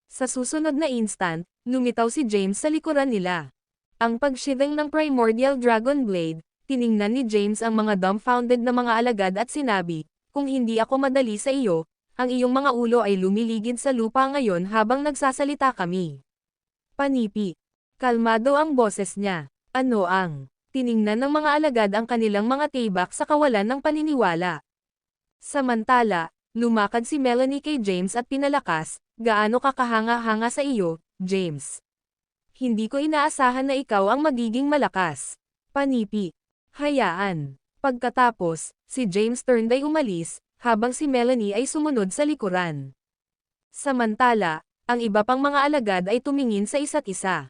Speaker 2: Sa susunod na instant, lumitaw si James sa likuran nila. Ang pagshideng ng Primordial Dragon Blade, tiningnan ni James ang mga dumbfounded na mga alagad at sinabi, kung hindi ako madali sa iyo, ang iyong mga ulo ay lumiligid sa lupa ngayon habang nagsasalita kami. Panipi. Kalmado ang boses niya. Ano ang? Tiningnan ng mga alagad ang kanilang mga tibak sa kawalan ng paniniwala. Samantala, lumakad si Melanie kay James at pinalakas, gaano ka kahanga-hanga sa iyo, James. Hindi ko inaasahan na ikaw ang magiging malakas. Panipi. Hayaan. Pagkatapos, si James turned ay umalis, habang si Melanie ay sumunod sa likuran. Samantala, ang iba pang mga alagad ay tumingin sa isa't isa.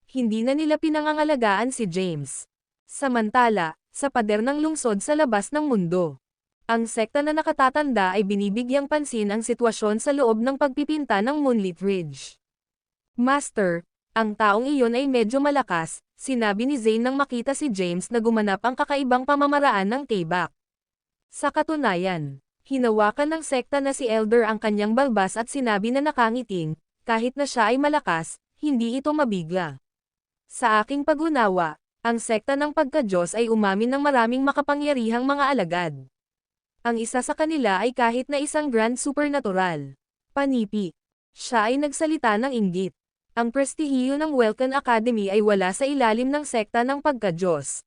Speaker 2: Hindi na nila pinangangalagaan si James. Samantala, sa pader ng lungsod sa labas ng mundo. Ang sekta na nakatatanda ay binibigyang pansin ang sitwasyon sa loob ng pagpipinta ng Moonlit Ridge. Master, ang taong iyon ay medyo malakas, sinabi ni Zane nang makita si James na gumanap ang kakaibang pamamaraan ng tibak. Sa katunayan, hinawakan ng sekta na si Elder ang kanyang balbas at sinabi na nakangiting, kahit na siya ay malakas, hindi ito mabigla. Sa aking pag-unawa, Ang sekta ng pagka-Diyos ay umamin ng maraming makapangyarihang mga alagad. Ang isa sa kanila ay kahit na isang grand supernatural. Panipi. Siya ay nagsalita ng inggit. Ang prestihiyo ng Welkan Academy ay wala sa ilalim ng sekta ng pagka-Diyos.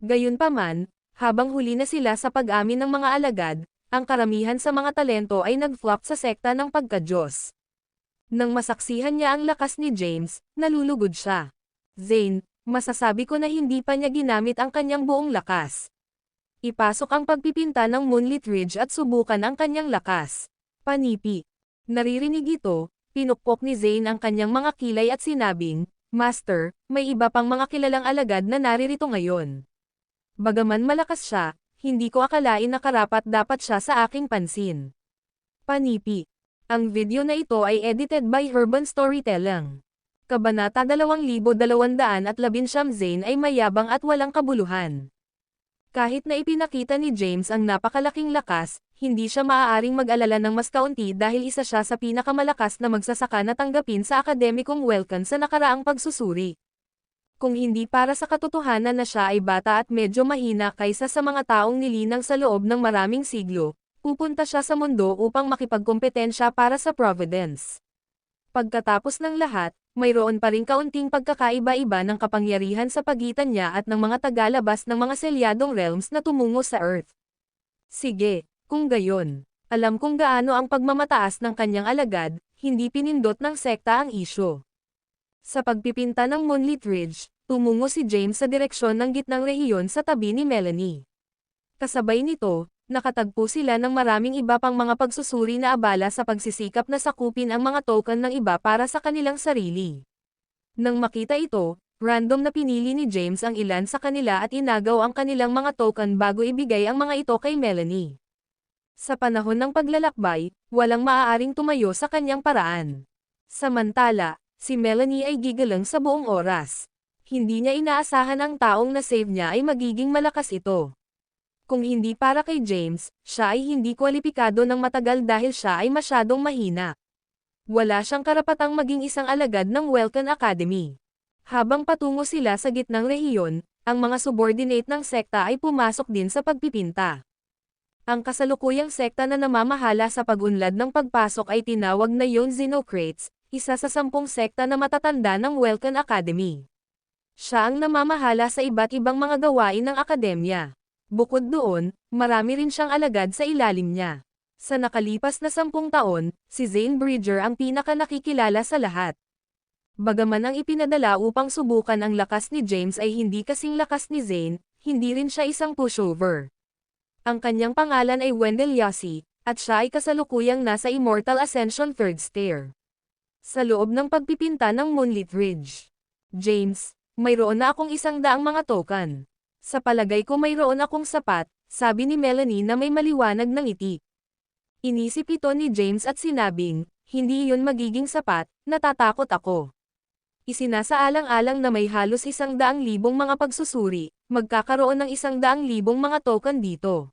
Speaker 2: Gayunpaman, habang huli na sila sa pag-amin ng mga alagad, ang karamihan sa mga talento ay nag-flop sa sekta ng pagka-Diyos. Nang masaksihan niya ang lakas ni James, nalulugod siya. Zane, masasabi ko na hindi pa niya ginamit ang kanyang buong lakas. Ipasok ang pagpipinta ng Moonlit Ridge at subukan ang kanyang lakas. Panipi. Naririnig ito, pinukpok ni Zane ang kanyang mga kilay at sinabing, Master, may iba pang mga kilalang alagad na naririto ngayon. Bagaman malakas siya, hindi ko akalain na karapat-dapat siya sa aking pansin. Panipi. Ang video na ito ay edited by Urban Storytelling. Kabanata 2219 Zane ay mayabang at walang kabuluhan. Kahit na ipinakita ni James ang napakalaking lakas, hindi siya maaaring mag-alala ng mas kaunti dahil isa siya sa pinakamalakas na magsasaka na tanggapin sa akademikong Welkan sa nakaraang pagsusuri. Kung hindi para sa katotohanan na siya ay bata at medyo mahina kaysa sa mga taong nilinang sa loob ng maraming siglo, pupunta siya sa mundo upang makipagkompetensya para sa Providence. Pagkatapos ng lahat, mayroon pa ring kaunting pagkakaiba-iba ng kapangyarihan sa pagitan niya at ng mga tagalabas ng mga selyadong realms na tumungo sa Earth. Sige, kung gayon, alam kung gaano ang pagmamataas ng kanyang alagad, hindi pinindot ng sekta ang isyo. Sa pagpipinta ng Moonlit Ridge, tumungo si James sa direksyon ng gitnang rehiyon sa tabi ni Melanie. Kasabay nito, nakatagpo sila ng maraming iba pang mga pagsusuri na abala sa pagsisikap na sakupin ang mga token ng iba para sa kanilang sarili. Nang makita ito, random na pinili ni James ang ilan sa kanila at inagaw ang kanilang mga token bago ibigay ang mga ito kay Melanie. Sa panahon ng paglalakbay, walang maaaring tumayo sa kanyang paraan. Samantala, si Melanie ay gigalang sa buong oras. Hindi niya inaasahan ang taong na-save niya ay magiging malakas ito. Kung hindi para kay James, siya ay hindi kwalipikado ng matagal dahil siya ay masyadong mahina. Wala siyang karapatang maging isang alagad ng Welkan Academy. Habang patungo sila sa gitnang rehiyon, ang mga subordinate ng sekta ay pumasok din sa pagpipinta. Ang kasalukuyang sekta na namamahala sa pag-unlad ng pagpasok ay tinawag na Yon Xenocrates, isa sa 10 sekta na matatanda ng Welkan Academy. Siya ang namamahala sa iba't ibang mga gawain ng akademya. Bukod doon, marami rin siyang alagad sa ilalim niya. Sa nakalipas na 10 taon, si Zane Bridger ang pinaka-nakikilala sa lahat. Bagaman ang ipinadala upang subukan ang lakas ni James ay hindi kasing lakas ni Zane, hindi rin siya isang pushover. Ang kanyang pangalan ay Wendell Yossi, at siya ay kasalukuyang nasa Immortal Ascension 3rd Stair. Sa loob ng pagpipinta ng Moonlit Ridge. James, mayroon na akong 100 mga token. Sa palagay ko mayroon akong sapat, sabi ni Melanie na may maliwanag ng ngiti. Inisip ito ni James at sinabing, hindi iyon magiging sapat, natatakot ako. Isinasaalang-alang na may halos 100,000 mga pagsusuri, magkakaroon ng 100,000 mga token dito.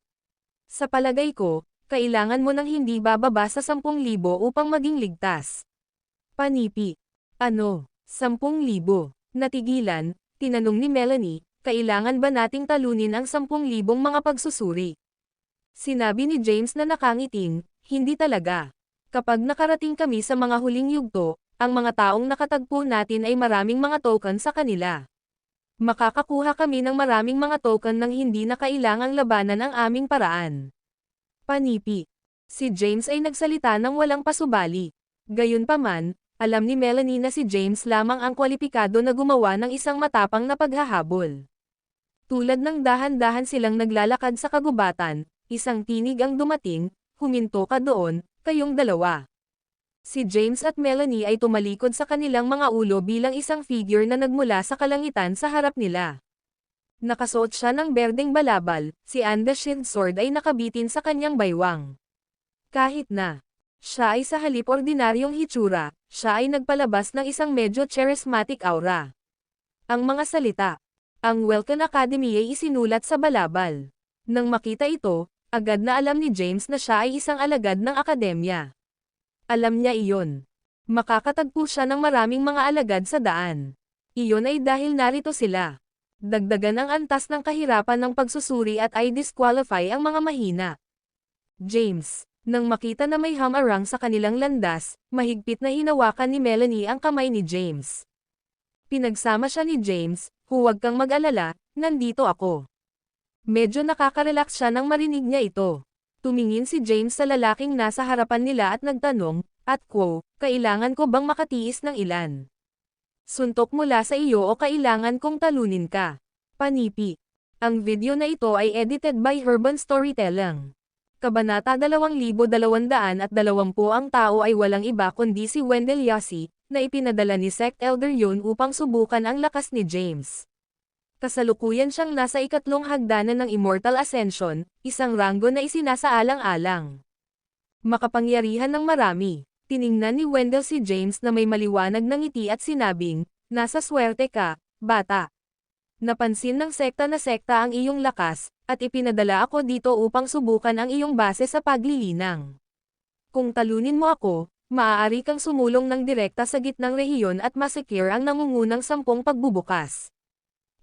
Speaker 2: Sa palagay ko, kailangan mo ng hindi bababa sa 10,000 upang maging ligtas. Panipi. Ano, 10,000? Natigilan, tinanong ni Melanie, kailangan ba nating talunin ang 10,000 mga pagsusuri? Sinabi ni James na nakangiting, hindi talaga. Kapag nakarating kami sa mga huling yugto, ang mga taong nakatagpo natin ay maraming mga token sa kanila. Makakakuha kami ng maraming mga token nang hindi na kailangang labanan ang aming paraan. Panipi. Si James ay nagsalita ng walang pasubali. Gayunpaman, alam ni Melanie na si James lamang ang kwalipikado na gumawa ng isang matapang na paghahabol. Tulad ng dahan-dahan silang naglalakad sa kagubatan, isang tinig ang dumating, huminto ka doon, kayong dalawa. Si James at Melanie ay tumalikod sa kanilang mga ulo bilang isang figure na nagmula sa kalangitan sa harap nila. Nakasuot siya ng berdeng balabal, si Anda Shield Sword ay nakabitin sa kanyang baywang. Kahit na siya ay sa halip ordinaryong hitsura, siya ay nagpalabas ng isang medyo charismatic aura. Ang mga salita. Ang Welkan Academy ay isinulat sa balabal. Nang makita ito, agad na alam ni James na siya ay isang alagad ng akademya. Alam niya iyon. Makakatagpo siya ng maraming mga alagad sa daan. Iyon ay dahil narito sila. Dagdagan ang antas ng kahirapan ng pagsusuri at ay disqualify ang mga mahina. James, nang makita na may hamarang sa kanilang landas, mahigpit na hinawakan ni Melanie ang kamay ni James. Pinagsama siya ni James, huwag kang mag-alala, nandito ako. Medyo nakaka-relax siya nang marinig niya ito. Tumingin si James sa lalaking nasa harapan nila at nagtanong, at kailangan ko bang makatiis ng ilan? Suntok mula sa iyo o kailangan kong talunin ka? Panipi. Ang video na ito ay edited by Herban Storytelling. Kabanata 2220 ang tao ay walang iba kundi si Wendell Yasi, na ipinadala ni Sect Elder Yun upang subukan ang lakas ni James. Kasalukuyan siyang nasa ikatlong hagdanan ng Immortal Ascension, isang ranggo na isinasaalang-alang. Makapangyarihan ng marami. Tiningnan ni Wendell si James na may maliwanag na ngiti at sinabing, nasa swerte ka, bata. Napansin ng sekta na sekta ang iyong lakas, at ipinadala ako dito upang subukan ang iyong base sa paglilinang. Kung talunin mo ako, maaari kang sumulong ng direkta sa gitnang rehiyon at masecure ang nangungunang 10 pagbubukas.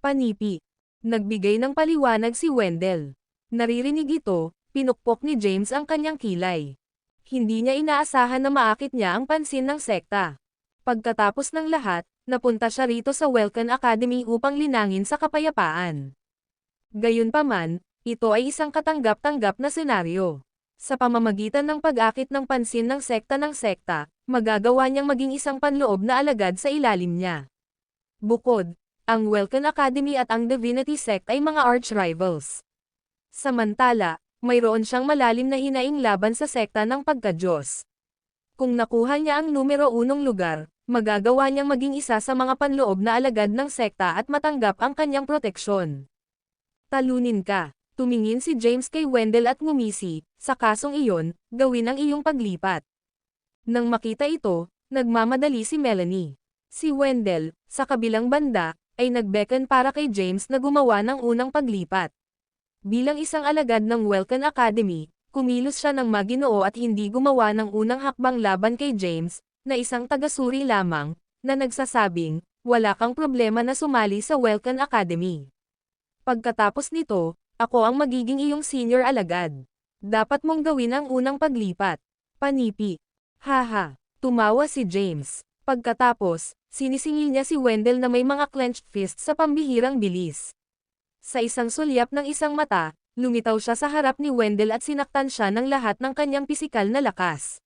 Speaker 2: Panipi. Nagbigay ng paliwanag si Wendell. Naririnig ito, pinukpok ni James ang kanyang kilay. Hindi niya inaasahan na maakit niya ang pansin ng sekta. Pagkatapos ng lahat, napunta siya rito sa Welcome Academy upang linangin sa kapayapaan. Gayunpaman, ito ay isang katanggap-tanggap na senaryo. Sa pamamagitan ng pag-akit ng pansin ng sekta, magagawa niyang maging isang panloob na alagad sa ilalim niya. Bukod, ang Welcome Academy at ang Divinity Sect ay mga arch-rivals. Samantala, mayroon siyang malalim na hinaing laban sa sekta ng pagka-Diyos. Kung nakuha niya ang numero 1 lugar, magagawa niyang maging isa sa mga panloob na alagad ng sekta at matanggap ang kanyang proteksyon. Talunin ka. Tumingin si James kay Wendell at ngumisi, sa kasong iyon, gawin ang iyong paglipat. Nang makita ito, nagmamadali si Melanie. Si Wendell, sa kabilang banda, ay nagbeckon para kay James na gumawa ng unang paglipat. Bilang isang alagad ng Welcome Academy, kumilos siya ng maginoo at hindi gumawa ng unang hakbang laban kay James, na isang tagasuri lamang, na nagsasabing, wala kang problema na sumali sa Welcome Academy. Pagkatapos nito, ako ang magiging iyong senior alagad. Dapat mong gawin ang unang paglipat. Panipi. Haha, tumawa si James. Pagkatapos, sinisingil niya si Wendell na may mga clenched fist sa pambihirang bilis. Sa isang sulyap ng isang mata, lumitaw siya sa harap ni Wendell at sinaktan siya ng lahat ng kanyang pisikal na lakas.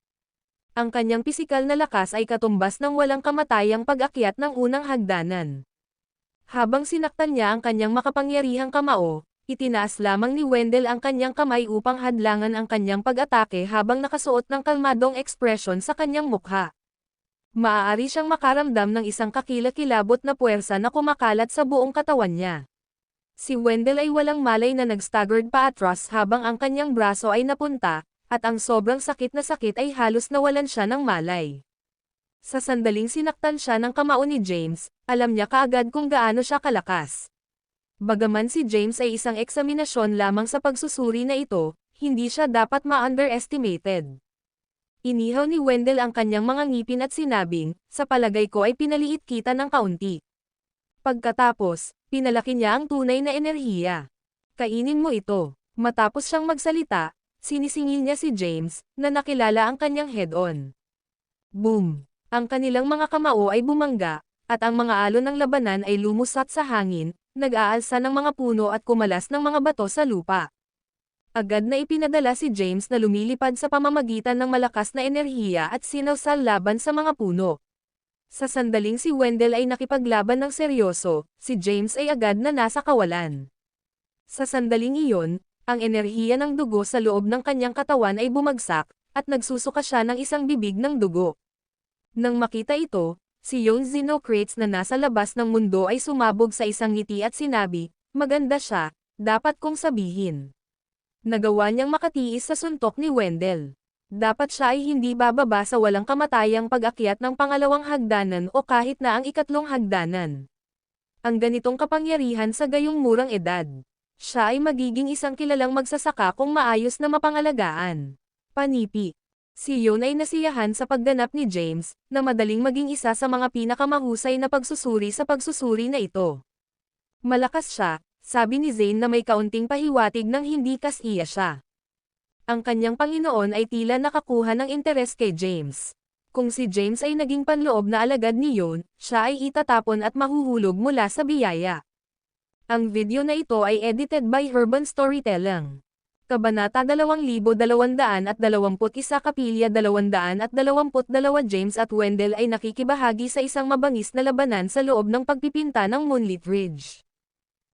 Speaker 2: Ang kanyang pisikal na lakas ay katumbas ng walang kamatayang pag-akyat ng unang hagdanan. Habang sinaktan niya ang kanyang makapangyarihang kamao, itinaas lamang ni Wendell ang kanyang kamay upang hadlangan ang kanyang pag-atake habang nakasuot ng kalmadong ekspresyon sa kanyang mukha. Maaari siyang makaramdam ng isang kakilakilabot na puwersa na kumakalat sa buong katawan niya. Si Wendell ay walang malay na nag-staggered paatras habang ang kanyang braso ay napunta, at ang sobrang sakit na sakit ay halos nawalan siya ng malay. Sa sandaling sinaktan siya ng kamao ni James, alam niya kaagad kung gaano siya kalakas. Bagaman si James ay isang eksaminasyon lamang sa pagsusuri na ito, hindi siya dapat ma-underestimated. Inihaw ni Wendell ang kanyang mga ngipin at sinabing, sa palagay ko ay pinaliit kita ng kaunti. Pagkatapos, pinalaki niya ang tunay na enerhiya. Kainin mo ito. Matapos siyang magsalita, sinisingil niya si James, na nakilala ang kanyang head-on. Boom! Ang kanilang mga kamao ay bumangga, at ang mga alon ng labanan ay lumusat sa hangin, nag-aalsa ng mga puno at kumalas ng mga bato sa lupa. Agad na ipinadala si James na lumilipad sa pamamagitan ng malakas na enerhiya at sinawsal laban sa mga puno. Sa sandaling si Wendell ay nakipaglaban ng seryoso, si James ay agad na nasa kawalan. Sa sandaling iyon, ang enerhiya ng dugo sa loob ng kanyang katawan ay bumagsak, at nagsusuka siya ng isang bibig ng dugo. Nang makita ito, si Young Xenocrates na nasa labas ng mundo ay sumabog sa isang ngiti at sinabi, maganda siya, dapat kong sabihin. Nagawa niyang makatiis sa suntok ni Wendell. Dapat siya ay hindi bababa sa walang kamatayang pag-akyat ng pangalawang hagdanan o kahit na ang ikatlong hagdanan. Ang ganitong kapangyarihan sa gayong murang edad. Siya ay magiging isang kilalang magsasaka kung maayos na mapangalagaan. Panipi. Si Yon ay nasiyahan sa pagganap ni James, na madaling maging isa sa mga pinakamahusay na pagsusuri sa pagsusuri na ito. Malakas siya, sabi ni Zane na may kaunting pahiwatig ng hindi kasiya siya. Ang kanyang Panginoon ay tila nakakuha ng interes kay James. Kung si James ay naging panloob na alagad ni Yon, siya ay itatapon at mahuhulog mula sa biyaya. Ang video na ito ay edited by Urban Storytelling. Kabanata 2221 Kapilya 222 James at Wendell ay nakikibahagi sa isang mabangis na labanan sa loob ng pagpipinta ng Moonlit Ridge.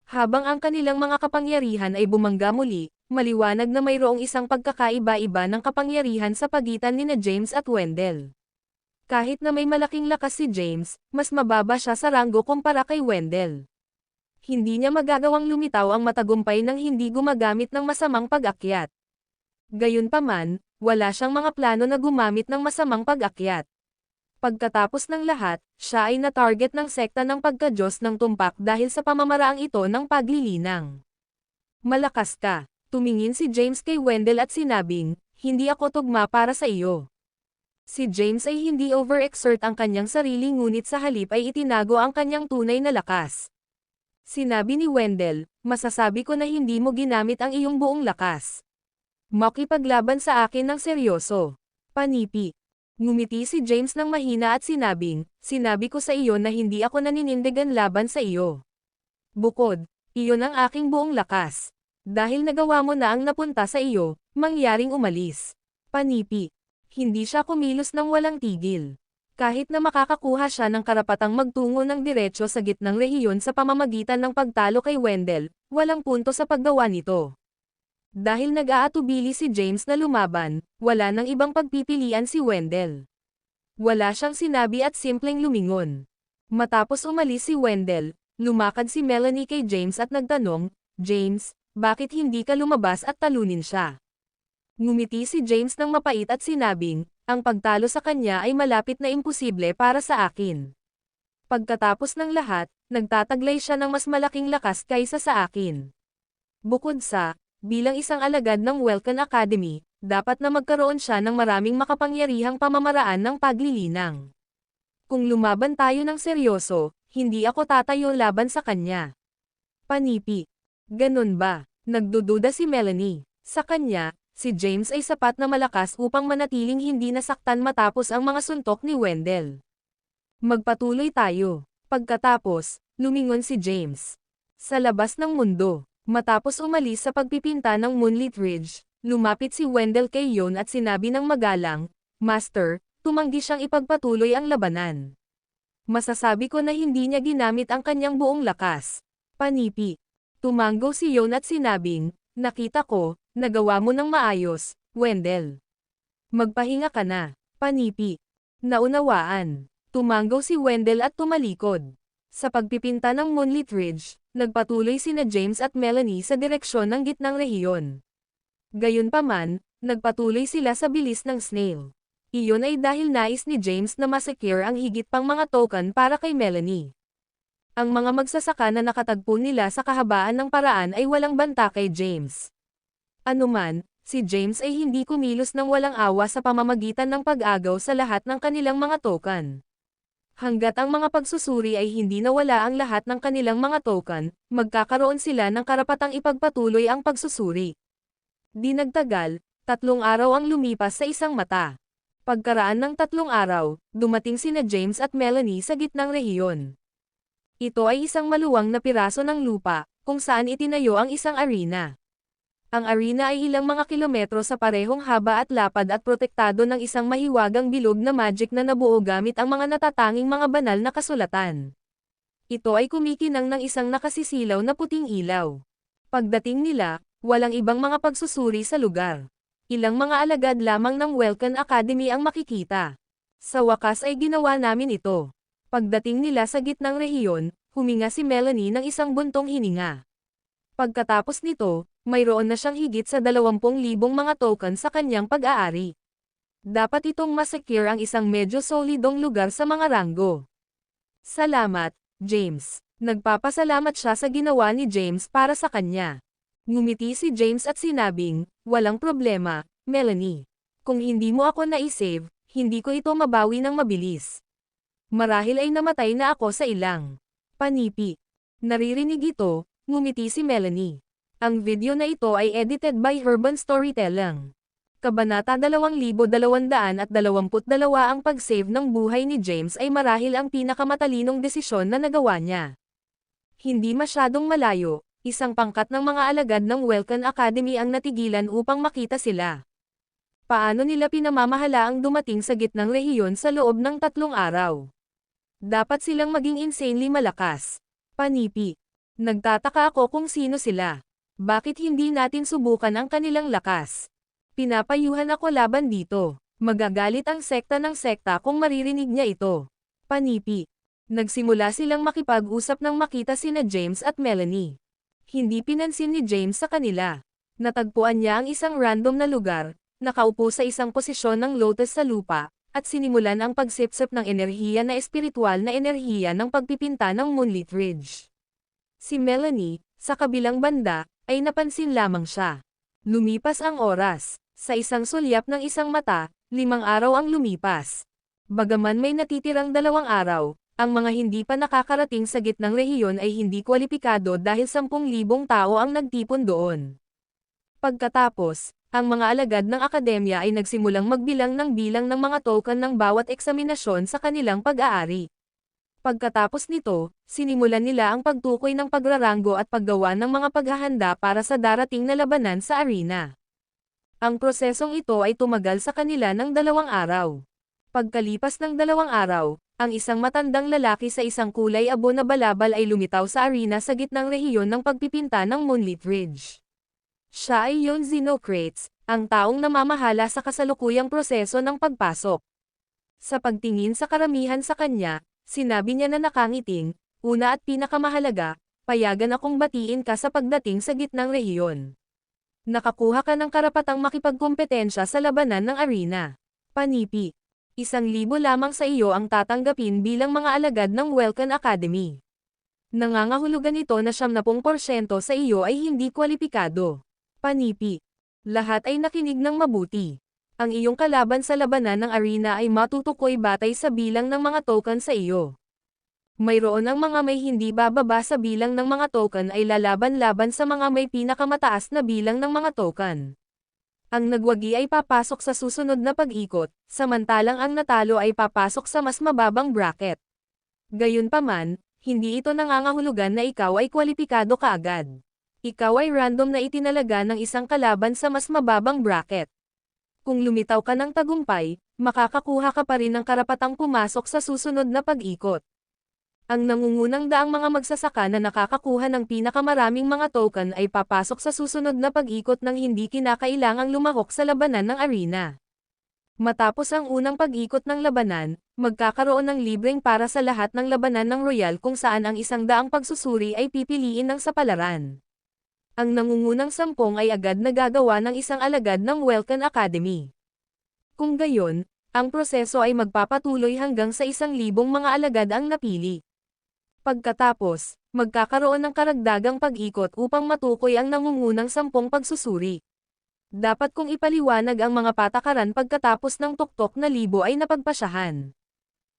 Speaker 2: Habang ang kanilang mga kapangyarihan ay bumangga muli, maliwanag na mayroong isang pagkakaiba-iba ng kapangyarihan sa pagitan nina James at Wendell. Kahit na may malaking lakas si James, mas mababa siya sa ranggo kumpara kay Wendell. Hindi niya magagawang lumitaw ang matagumpay nang hindi gumagamit ng masamang pag-akyat. Gayunpaman, wala siyang mga plano na gumamit ng masamang pag-akyat. Pagkatapos ng lahat, siya ay na-target ng sekta ng pagka-Diyos ng tumpak dahil sa pamamaraang ito ng paglilinang. Malakas ka, tumingin si James kay Wendell at sinabing, hindi ako tugma para sa iyo. Si James ay hindi overexert ang kanyang sarili ngunit sa halip ay itinago ang kanyang tunay na lakas. Sinabi ni Wendell, masasabi ko na hindi mo ginamit ang iyong buong lakas. Makipaglaban sa akin ng seryoso. Panipi. Ngumiti si James ng mahina at sinabing, sinabi ko sa iyo na hindi ako naninindigan laban sa iyo. Bukod, iyon ang aking buong lakas. Dahil nagawa mo na ang napunta sa iyo, mangyaring umalis. Panipi. Hindi siya kumilos ng walang tigil. Kahit na makakakuha siya ng karapatang magtungo ng diretsyo sa gitnang rehiyon sa pamamagitan ng pagtalo kay Wendell, walang punto sa paggawa nito. Dahil nag-aatubili si James na lumaban, wala nang ibang pagpipilian si Wendell. Wala siyang sinabi at simpleng lumingon. Matapos umalis si Wendell, lumakad si Melanie kay James at nagtanong, James, bakit hindi ka lumabas at talunin siya? Ngumiti si James ng mapait at sinabing, ang pagtalo sa kanya ay malapit na imposible para sa akin. Pagkatapos ng lahat, nagtataglay siya ng mas malaking lakas kaysa sa akin. Bukod sa, bilang isang alagad ng Welcome Academy, dapat na magkaroon siya ng maraming makapangyarihang pamamaraan ng paglilinang. Kung lumaban tayo ng seryoso, hindi ako tatayo laban sa kanya. Panipi. Ganun ba? Nagdududa si Melanie. Sa kanya, si James ay sapat na malakas upang manatiling hindi nasaktan matapos ang mga suntok ni Wendell. Magpatuloy tayo. Pagkatapos, lumingon si James. Sa labas ng mundo, matapos umalis sa pagpipinta ng Moonlit Ridge, lumapit si Wendell kay Yon at sinabi ng magalang, Master, tumanggi siyang ipagpatuloy ang labanan. Masasabi ko na hindi niya ginamit ang kanyang buong lakas. Panipi. Tumango si Yon at sinabing, nakita ko, nagawa mo ng maayos, Wendell. Magpahinga ka na. Panipi. Naunawaan. Tumango si Wendell at tumalikod. Sa pagpipinta ng Moonlit Ridge, nagpatuloy sina James at Melanie sa direksyon ng gitnang rehiyon. Gayunpaman, nagpatuloy sila sa bilis ng snail. Iyon ay dahil nais ni James na masecure ang higit pang mga token para kay Melanie. Ang mga magsasaka na nakatagpo nila sa kahabaan ng paraan ay walang banta kay James. Anuman, si James ay hindi kumilos ng walang awa sa pamamagitan ng pag-agaw sa lahat ng kanilang mga token. Hanggat ang mga pagsusuri ay hindi nawala ang lahat ng kanilang mga token, magkakaroon sila ng karapatang ipagpatuloy ang pagsusuri. Di nagtagal, 3 araw ang lumipas sa isang mata. Pagkaraan ng 3 araw, dumating sina James at Melanie sa gitnang rehiyon. Ito ay isang maluwang na piraso ng lupa, kung saan itinayo ang isang arena. Ang arena ay ilang mga kilometro sa parehong haba at lapad at protektado ng isang mahiwagang bilog na magic na nabuo gamit ang mga natatanging mga banal na kasulatan. Ito ay kumikinang ng isang nakasisilaw na puting ilaw. Pagdating nila, walang ibang mga pagsusuri sa lugar. Ilang mga alagad lamang ng Welcome Academy ang makikita. Sa wakas ay ginawa namin ito. Pagdating nila sa gitnang rehiyon, huminga si Melanie ng isang buntong hininga. Pagkatapos nito, mayroon na siyang higit sa 20,000 mga token sa kanyang pag-aari. Dapat itong masecure ang isang medyo solidong lugar sa mga ranggo. Salamat, James. Nagpapasalamat siya sa ginawa ni James para sa kanya. Ngumiti si James at sinabing, walang problema, Melanie. Kung hindi mo ako na-save, hindi ko ito mabawi ng mabilis. Marahil ay namatay na ako sa ilang. Panipi. Naririnig ito, ngumiti si Melanie. Ang video na ito ay edited by Urban Storytelling. Kabanata 2222 ang pag-save ng buhay ni James ay marahil ang pinakamatalinong desisyon na nagawa niya. Hindi masyadong malayo, isang pangkat ng mga alagad ng Welcome Academy ang natigilan upang makita sila. Paano nila pinamamahala ang dumating sa gitnang rehiyon sa loob ng 3 araw? Dapat silang maging insanely malakas. Panipi. Nagtataka ako kung sino sila. Bakit hindi natin subukan ang kanilang lakas? Pinapayuhan ako laban dito. Magagalit ang sekta ng sekta kung maririnig niya ito. Panipi. Nagsimula silang makipag-usap nang makita sina James at Melanie. Hindi pinansin ni James sa kanila. Natagpuan niya ang isang random na lugar, nakaupo sa isang posisyon ng lotus sa lupa, at sinimulan ang pagsipsip ng enerhiya na espiritual na enerhiya ng pagpipinta ng Moonlit Ridge. Si Melanie, sa kabilang banda, ay napansin lamang siya. Lumipas ang oras. Sa isang sulyap ng isang mata, 5 araw ang lumipas. Bagaman may natitirang 2 araw, ang mga hindi pa nakakarating sa gitnang rehiyon ay hindi kwalipikado dahil 10,000 tao ang nagtipon doon. Pagkatapos, ang mga alagad ng akademya ay nagsimulang magbilang ng bilang ng mga token ng bawat eksaminasyon sa kanilang pag-aari. Pagkatapos nito, sinimulan nila ang pagtukoy ng pagraranggo at paggawa ng mga paghahanda para sa darating na labanan sa arena. Ang prosesong ito ay tumagal sa kanila ng 2 araw. Pagkalipas ng 2 araw, ang isang matandang lalaki sa isang kulay abo na balabal ay lumitaw sa arena sa gitnang rehiyon ng pagpipinta ng Moonlit Ridge. Siya ay Yon Xenocrates, ang taong namamahala sa kasalukuyang proseso ng pagpasok. Sa pagtingin sa karamihan sa kanya, sinabi niya na nakangiting, una at pinakamahalaga, payagan akong batiin ka sa pagdating sa gitnang rehiyon. Nakakuha ka ng karapatang makipagkompetensya sa labanan ng arena. Panipi. 1,000 lamang sa iyo ang tatanggapin bilang mga alagad ng Welcome Academy. Nangangahulugan ito na 70% sa iyo ay hindi kwalipikado. Panipi. Lahat ay nakinig ng mabuti. Ang iyong kalaban sa labanan ng arena ay matutukoy batay sa bilang ng mga token sa iyo. Mayroon ang mga may hindi bababa sa bilang ng mga token ay lalaban-laban sa mga may pinakamataas na bilang ng mga token. Ang nagwagi ay papasok sa susunod na pag-ikot, samantalang ang natalo ay papasok sa mas mababang bracket. Gayunpaman, hindi ito nangangahulugan na ikaw ay kwalipikado kaagad. Ikaw ay random na itinalaga ng isang kalaban sa mas mababang bracket. Kung lumitaw ka ng tagumpay, makakakuha ka pa rin ng karapatang pumasok sa susunod na pag-ikot. Ang nangungunang daang mga magsasaka na nakakakuha ng pinakamaraming mga token ay papasok sa susunod na pag-ikot ng hindi kinakailangang lumahok sa labanan ng arena. Matapos ang unang pag-ikot ng labanan, magkakaroon ng libreng para sa lahat ng labanan ng Royal kung saan ang 100 pagsusuri ay pipiliin ng sapalaran. Ang nangungunang 10 ay agad na gagawa ng isang alagad ng Welcome Academy. Kung gayon, ang proseso ay magpapatuloy hanggang sa 1,000 mga alagad ang napili. Pagkatapos, magkakaroon ng karagdagang pag-ikot upang matukoy ang nangungunang 10 pagsusuri. Dapat kong ipaliwanag ang mga patakaran pagkatapos ng tuktok na libo ay napagpasyahan.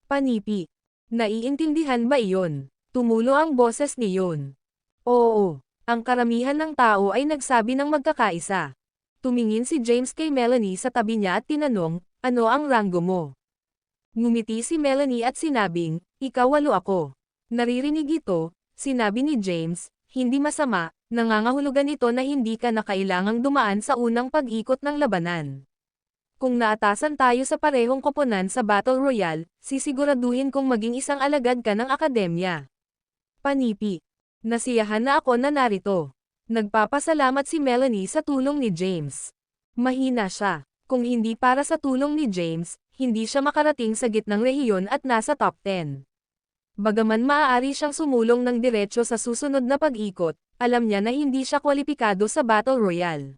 Speaker 2: Panipi. Naiintindihan ba iyon? Tumulo ang boses ni Yon. Oo. Ang karamihan ng tao ay nagsabi ng magkakaisa. Tumingin si James kay Melanie sa tabi niya at tinanong, ano ang ranggo mo? Ngumiti si Melanie at sinabing, ikaw 8 ako. Naririnig ito, sinabi ni James, hindi masama, nangangahulugan ito na hindi ka na kailangang dumaan sa unang pag-ikot ng labanan. Kung naatasan tayo sa parehong koponan sa Battle Royale, sisiguraduhin kong maging isang alagad ka ng akademya. Panipi. Nasiyahan na ako na narito. Nagpapasalamat si Melanie sa tulong ni James. Mahina siya. Kung hindi para sa tulong ni James, hindi siya makarating sa gitnang rehiyon at nasa top 10. Bagaman maaari siyang sumulong ng diretsyo sa susunod na pag-ikot, alam niya na hindi siya kwalipikado sa Battle Royale.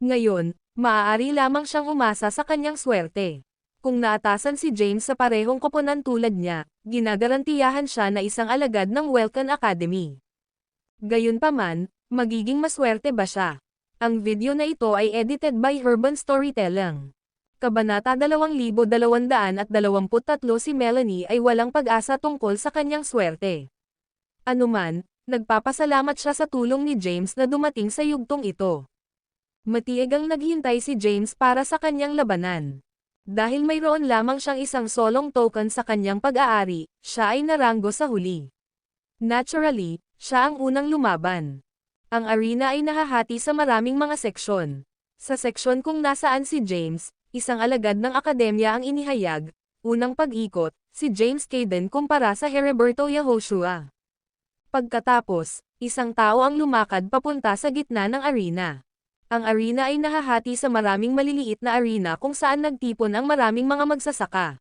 Speaker 2: Ngayon, maaari lamang siyang umasa sa kanyang swerte. Kung naatasan si James sa parehong koponan tulad niya, ginagarantiyahan siya na isang alagad ng Welcome Academy. Gayunpaman, magiging maswerte ba siya? Ang video na ito ay edited by Urban Storytelling. Kabanata 2223 si Melanie ay walang pag-asa tungkol sa kanyang swerte. Anuman, Nagpapasalamat siya sa tulong ni James na dumating sa yugtong ito. Matiyagang naghintay si James para sa kanyang labanan. Dahil mayroon lamang siyang isang solong token sa kanyang pag-aari, siya ay naranggo sa huli. Naturally, siya ang unang lumaban. Ang arena ay nahahati sa maraming mga seksyon. Sa seksyon kung nasaan si James, isang alagad ng akademya ang inihayag, unang pag-ikot, si James Caden kumpara sa Heriberto Yehoshua. Pagkatapos, isang tao ang lumakad papunta sa gitna ng arena. Ang arena ay nahahati sa maraming maliliit na arena kung saan nagtipon ang maraming mga magsasaka.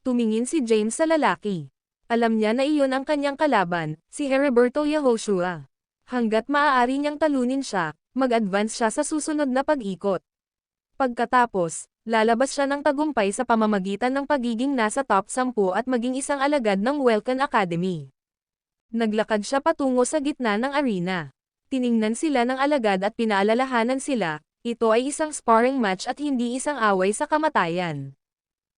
Speaker 2: Tumingin si James sa lalaki. Alam niya na iyon ang kanyang kalaban, si Heriberto Yehoshua. Hanggat maaari niyang talunin siya, mag-advance siya sa susunod na pag-ikot. Pagkatapos, lalabas siya ng tagumpay sa pamamagitan ng pagiging nasa top 10 at maging isang alagad ng Welcome Academy. Naglakad siya patungo sa gitna ng arena. Tiningnan sila ng alagad at pinaalalahanan sila, ito ay isang sparring match at hindi isang away sa kamatayan.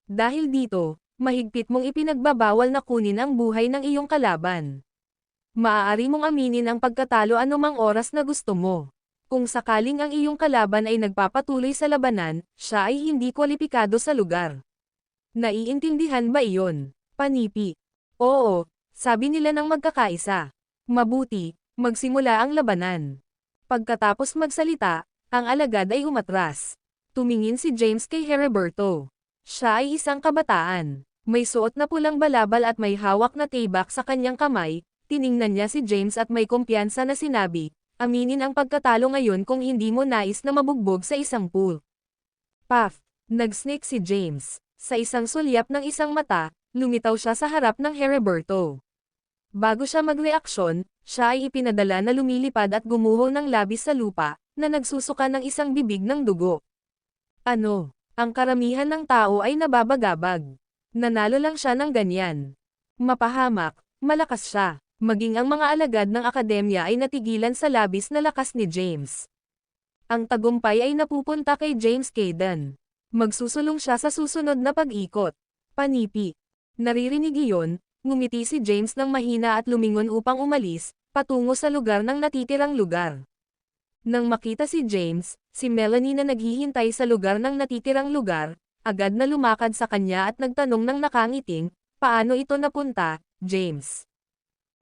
Speaker 2: Dahil dito, mahigpit mong ipinagbabawal na kunin ang buhay ng iyong kalaban. Maaari mong aminin ang pagkatalo anumang oras na gusto mo. Kung sakaling ang iyong kalaban ay nagpapatuloy sa labanan, siya ay hindi kwalipikado sa lugar. Naiintindihan ba iyon? Panipi. Oo, sabi nila ng magkakaisa. Mabuti. Magsimula ang labanan. Pagkatapos magsalita, ang alagad ay umatras. Tumingin si James kay Heriberto. Siya ay isang kabataan. May suot na pulang balabal at may hawak na tibak sa kanyang kamay. Tiningnan niya si James at may kumpiyansa na sinabi, aminin ang pagkatalo ngayon kung hindi mo nais na mabugbog sa isang pool. Puff! Nag-sneak si James. Sa isang sulyap ng isang mata, lumitaw siya sa harap ng Heriberto. Bago siya magreaksyon, siya ay ipinadala na lumilipad at gumuho ng labis sa lupa, na nagsusuka ng isang bibig ng dugo. Ano? Ang karamihan ng tao ay nababagabag. Nanalo lang siya ng ganyan. Mapahamak, malakas siya. Maging ang mga alagad ng akademya ay natigilan sa labis na lakas ni James. Ang tagumpay ay napupunta kay James Caden. Magsusulong siya sa susunod na pag-ikot. Panipi. Naririnig iyon. Ngumiti si James ng mahina at lumingon upang umalis, patungo sa lugar ng natitirang lugar. Nang makita si James, si Melanie na naghihintay sa lugar ng natitirang lugar, agad na lumakad sa kanya at nagtanong ng nakangiting, paano ito napunta, James?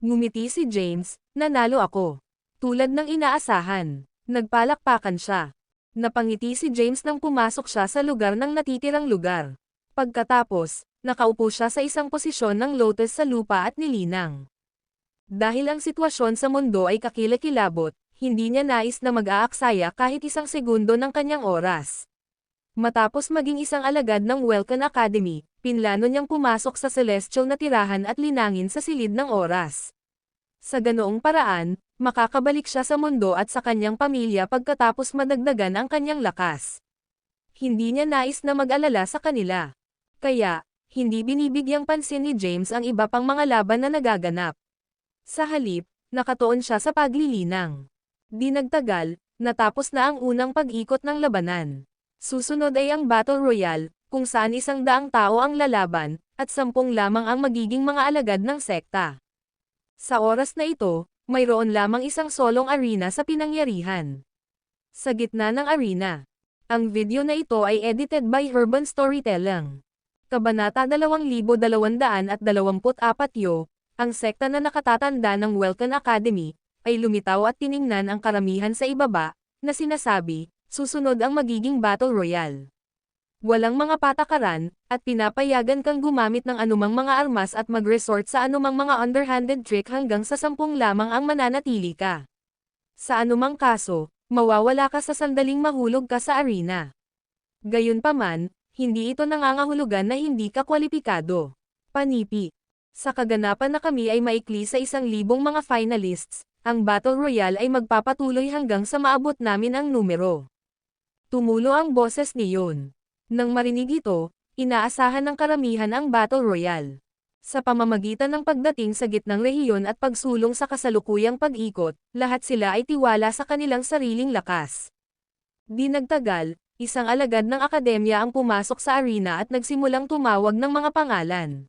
Speaker 2: Ngumiti si James, nanalo ako. Tulad ng inaasahan. Nagpalakpakan siya. Napangiti si James nang pumasok siya sa lugar ng natitirang lugar. Pagkatapos, nakaupo siya sa isang posisyon ng lotus sa lupa at nilinang. Dahil ang sitwasyon sa mundo ay kakilakilabot, hindi niya nais na mag-aaksaya kahit isang segundo ng kanyang oras. Matapos maging isang alagad ng Welcome Academy, pinlano niyang pumasok sa celestial na tirahan at linangin sa silid ng oras. Sa ganoong paraan, makakabalik siya sa mundo at sa kanyang pamilya pagkatapos madagdagan ang kanyang lakas. Hindi niya nais na mag-alala sa kanila. Kaya, hindi binibigyang pansin ni James ang iba pang mga laban na nagaganap. Sa halip, nakatuon siya sa paglilinang. Di nagtagal, natapos na ang unang pag-ikot ng labanan. Susunod ay ang Battle Royale, kung saan 100 tao ang lalaban, at 10 lamang ang magiging mga alagad ng sekta. Sa oras na ito, mayroon lamang isang solong arena sa pinangyarihan. Sa gitna ng arena. Ang video na ito ay edited by Urban Storytelling. Kabanata 2224 yo, ang sekta na nakatatanda ng Welcome Academy, ay lumitaw at tiningnan ang karamihan sa ibaba, na sinasabi, susunod ang magiging Battle Royale. Walang mga patakaran, at pinapayagan kang gumamit ng anumang mga armas at mag-resort sa anumang mga underhanded trick hanggang sa 10 lamang ang mananatili ka. Sa anumang kaso, mawawala ka sa sandaling mahulog ka sa arena. Gayunpaman, hindi ito nangangahulugan na hindi ka kwalipikado. Panipi. Sa kaganapan na kami ay maikli sa 1,000 mga finalists, ang Battle Royale ay magpapatuloy hanggang sa maabot namin ang numero. Tumulo ang boses ni Yon. Nang marinig ito, inaasahan ng karamihan ang Battle Royale. Sa pamamagitan ng pagdating sa gitnang rehiyon at pagsulong sa kasalukuyang pag-ikot, lahat sila ay tiwala sa kanilang sariling lakas. Di nagtagal, isang alagad ng akademya ang pumasok sa arena at nagsimulang tumawag ng mga pangalan.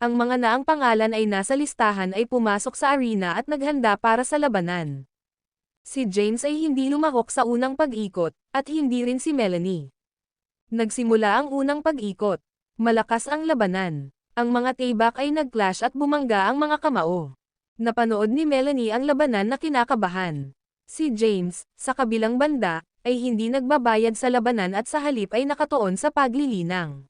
Speaker 2: Ang mga naang pangalan ay nasa listahan ay pumasok sa arena at naghanda para sa labanan. Si James ay hindi lumahok sa unang pag-ikot, at hindi rin si Melanie. Nagsimula ang unang pag-ikot. Malakas ang labanan. Ang mga tibak ay nag-clash at bumangga ang mga kamao. Napanood ni Melanie ang labanan na kinakabahan. Si James, sa kabilang banda, ay hindi nagbabayad sa labanan at sa halip ay nakatuon sa paglilinang.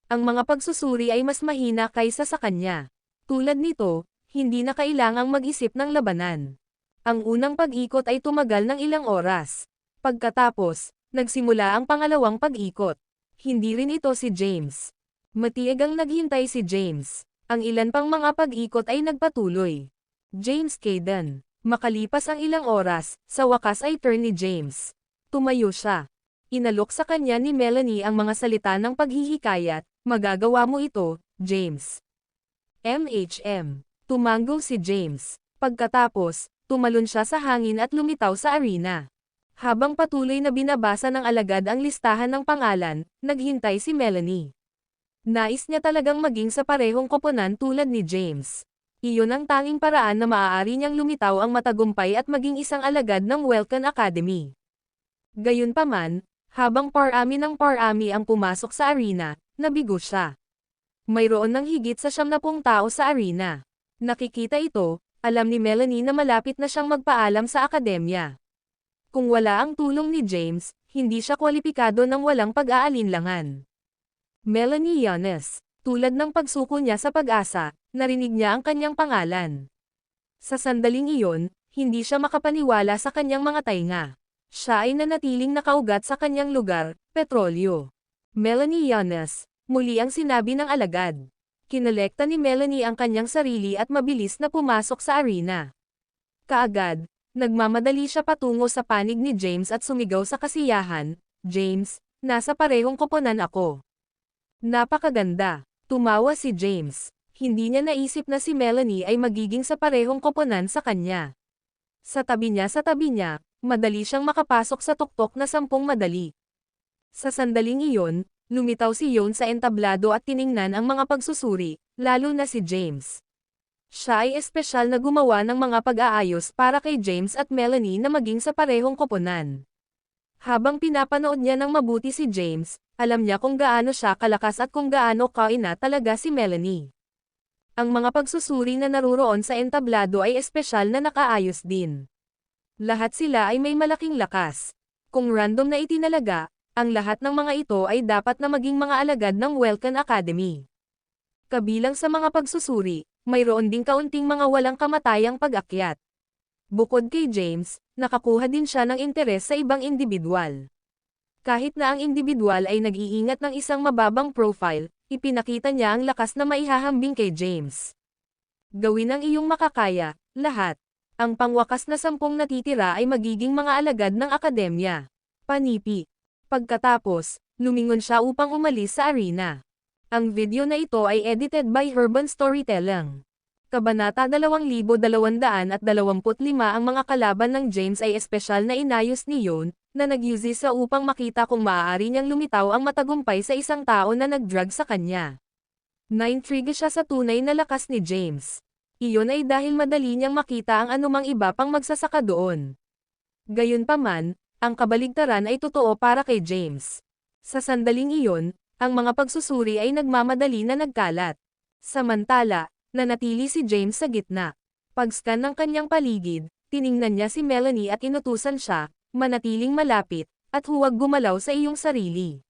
Speaker 2: Ang mga pagsusuri ay mas mahina kaysa sa kanya. Tulad nito, hindi na kailangang mag-isip ng labanan. Ang unang pag-ikot ay tumagal ng ilang oras. Pagkatapos, nagsimula ang pangalawang pag-ikot. Hindi rin ito si James. Matiag ang naghintay si James. Ang ilan pang mga pag-ikot ay nagpatuloy. James Caden. Makalipas ang ilang oras, sa wakas ay turn ni James. Tumayo siya. Inalok sa kanya ni Melanie ang mga salita ng paghihikayat, magagawa mo ito, James. MHM. Tumango si James. Pagkatapos, tumalon siya sa hangin at lumitaw sa arena. Habang patuloy na binabasa ng alagad ang listahan ng pangalan, naghintay si Melanie. Nais niya talagang maging sa parehong koponan tulad ni James. Iyon ang tanging paraan na maaari niyang lumitaw ang matagumpay at maging isang alagad ng Welcome Academy. Gayunpaman, habang parami ng parami ang pumasok sa arena, nabigo siya. Mayroon ng higit sa 70 tao sa arena. Nakikita ito, alam ni Melanie na malapit na siyang magpaalam sa akademya. Kung wala ang tulong ni James, hindi siya kwalipikado ng walang pag-aalinlangan. Melanie Yanes, tulad ng pagsuko niya sa pag-asa, narinig niya ang kanyang pangalan. Sa sandaling iyon, hindi siya makapaniwala sa kanyang mga tainga. Siya ay nanatiling nakaugat sa kanyang lugar, petrolyo. Melanie Yanes, muli ang sinabi ng alagad. Kinolekta ni Melanie ang kanyang sarili at mabilis na pumasok sa arena. Kaagad, nagmamadali siya patungo sa panig ni James at sumigaw sa kasiyahan, "James, nasa parehong koponan ako." Napakaganda. Tumawa si James. Hindi niya naisip na si Melanie ay magiging sa parehong koponan sa kanya. Sa tabi niya, madali siyang makapasok sa tuktok na 10 madali. Sa sandaling iyon, lumitaw si Yon sa entablado at tiningnan ang mga pagsusuri, lalo na si James. Siya ay espesyal na gumawa ng mga pag-aayos para kay James at Melanie na maging sa parehong koponan. Habang pinapanood niya ng mabuti si James, alam niya kung gaano siya kalakas at kung gaano kaina talaga si Melanie. Ang mga pagsusuri na naruroon sa entablado ay espesyal na nakaayos din. Lahat sila ay may malaking lakas. Kung random na itinalaga, ang lahat ng mga ito ay dapat na maging mga alagad ng Welcome Academy. Kabilang sa mga pagsusuri, mayroon ding kaunting mga walang kamatayang pag-akyat. Bukod kay James, nakakuha din siya ng interes sa ibang individual. Kahit na ang individual ay nag-iingat ng isang mababang profile, ipinakita niya ang lakas na maihahambing kay James. Gawin ang iyong makakaya, lahat. Ang pangwakas na 10 natitira ay magiging mga alagad ng akademya. Panipi. Pagkatapos, lumingon siya upang umalis sa arena. Ang video na ito ay edited by Herban Storytelling. Kabanata 2225 ang mga kalaban ng James ay espesyal na inayos ni Yon, na nag-use sa upang makita kung maaari niyang lumitaw ang matagumpay sa isang tao na nag-drug sa kanya. Naintriga siya sa tunay na lakas ni James. Iyon ay dahil madali niyang makita ang anumang iba pang magsasaka doon. Gayunpaman, ang kabaligtaran ay totoo para kay James. Sa sandaling iyon, ang mga pagsusuri ay nagmamadali na nagkalat. Samantala, nanatili si James sa gitna. Pag-scan ng kanyang paligid, tiningnan niya si Melanie at inutusan siya, manatiling malapit, at huwag gumalaw sa iyong sarili.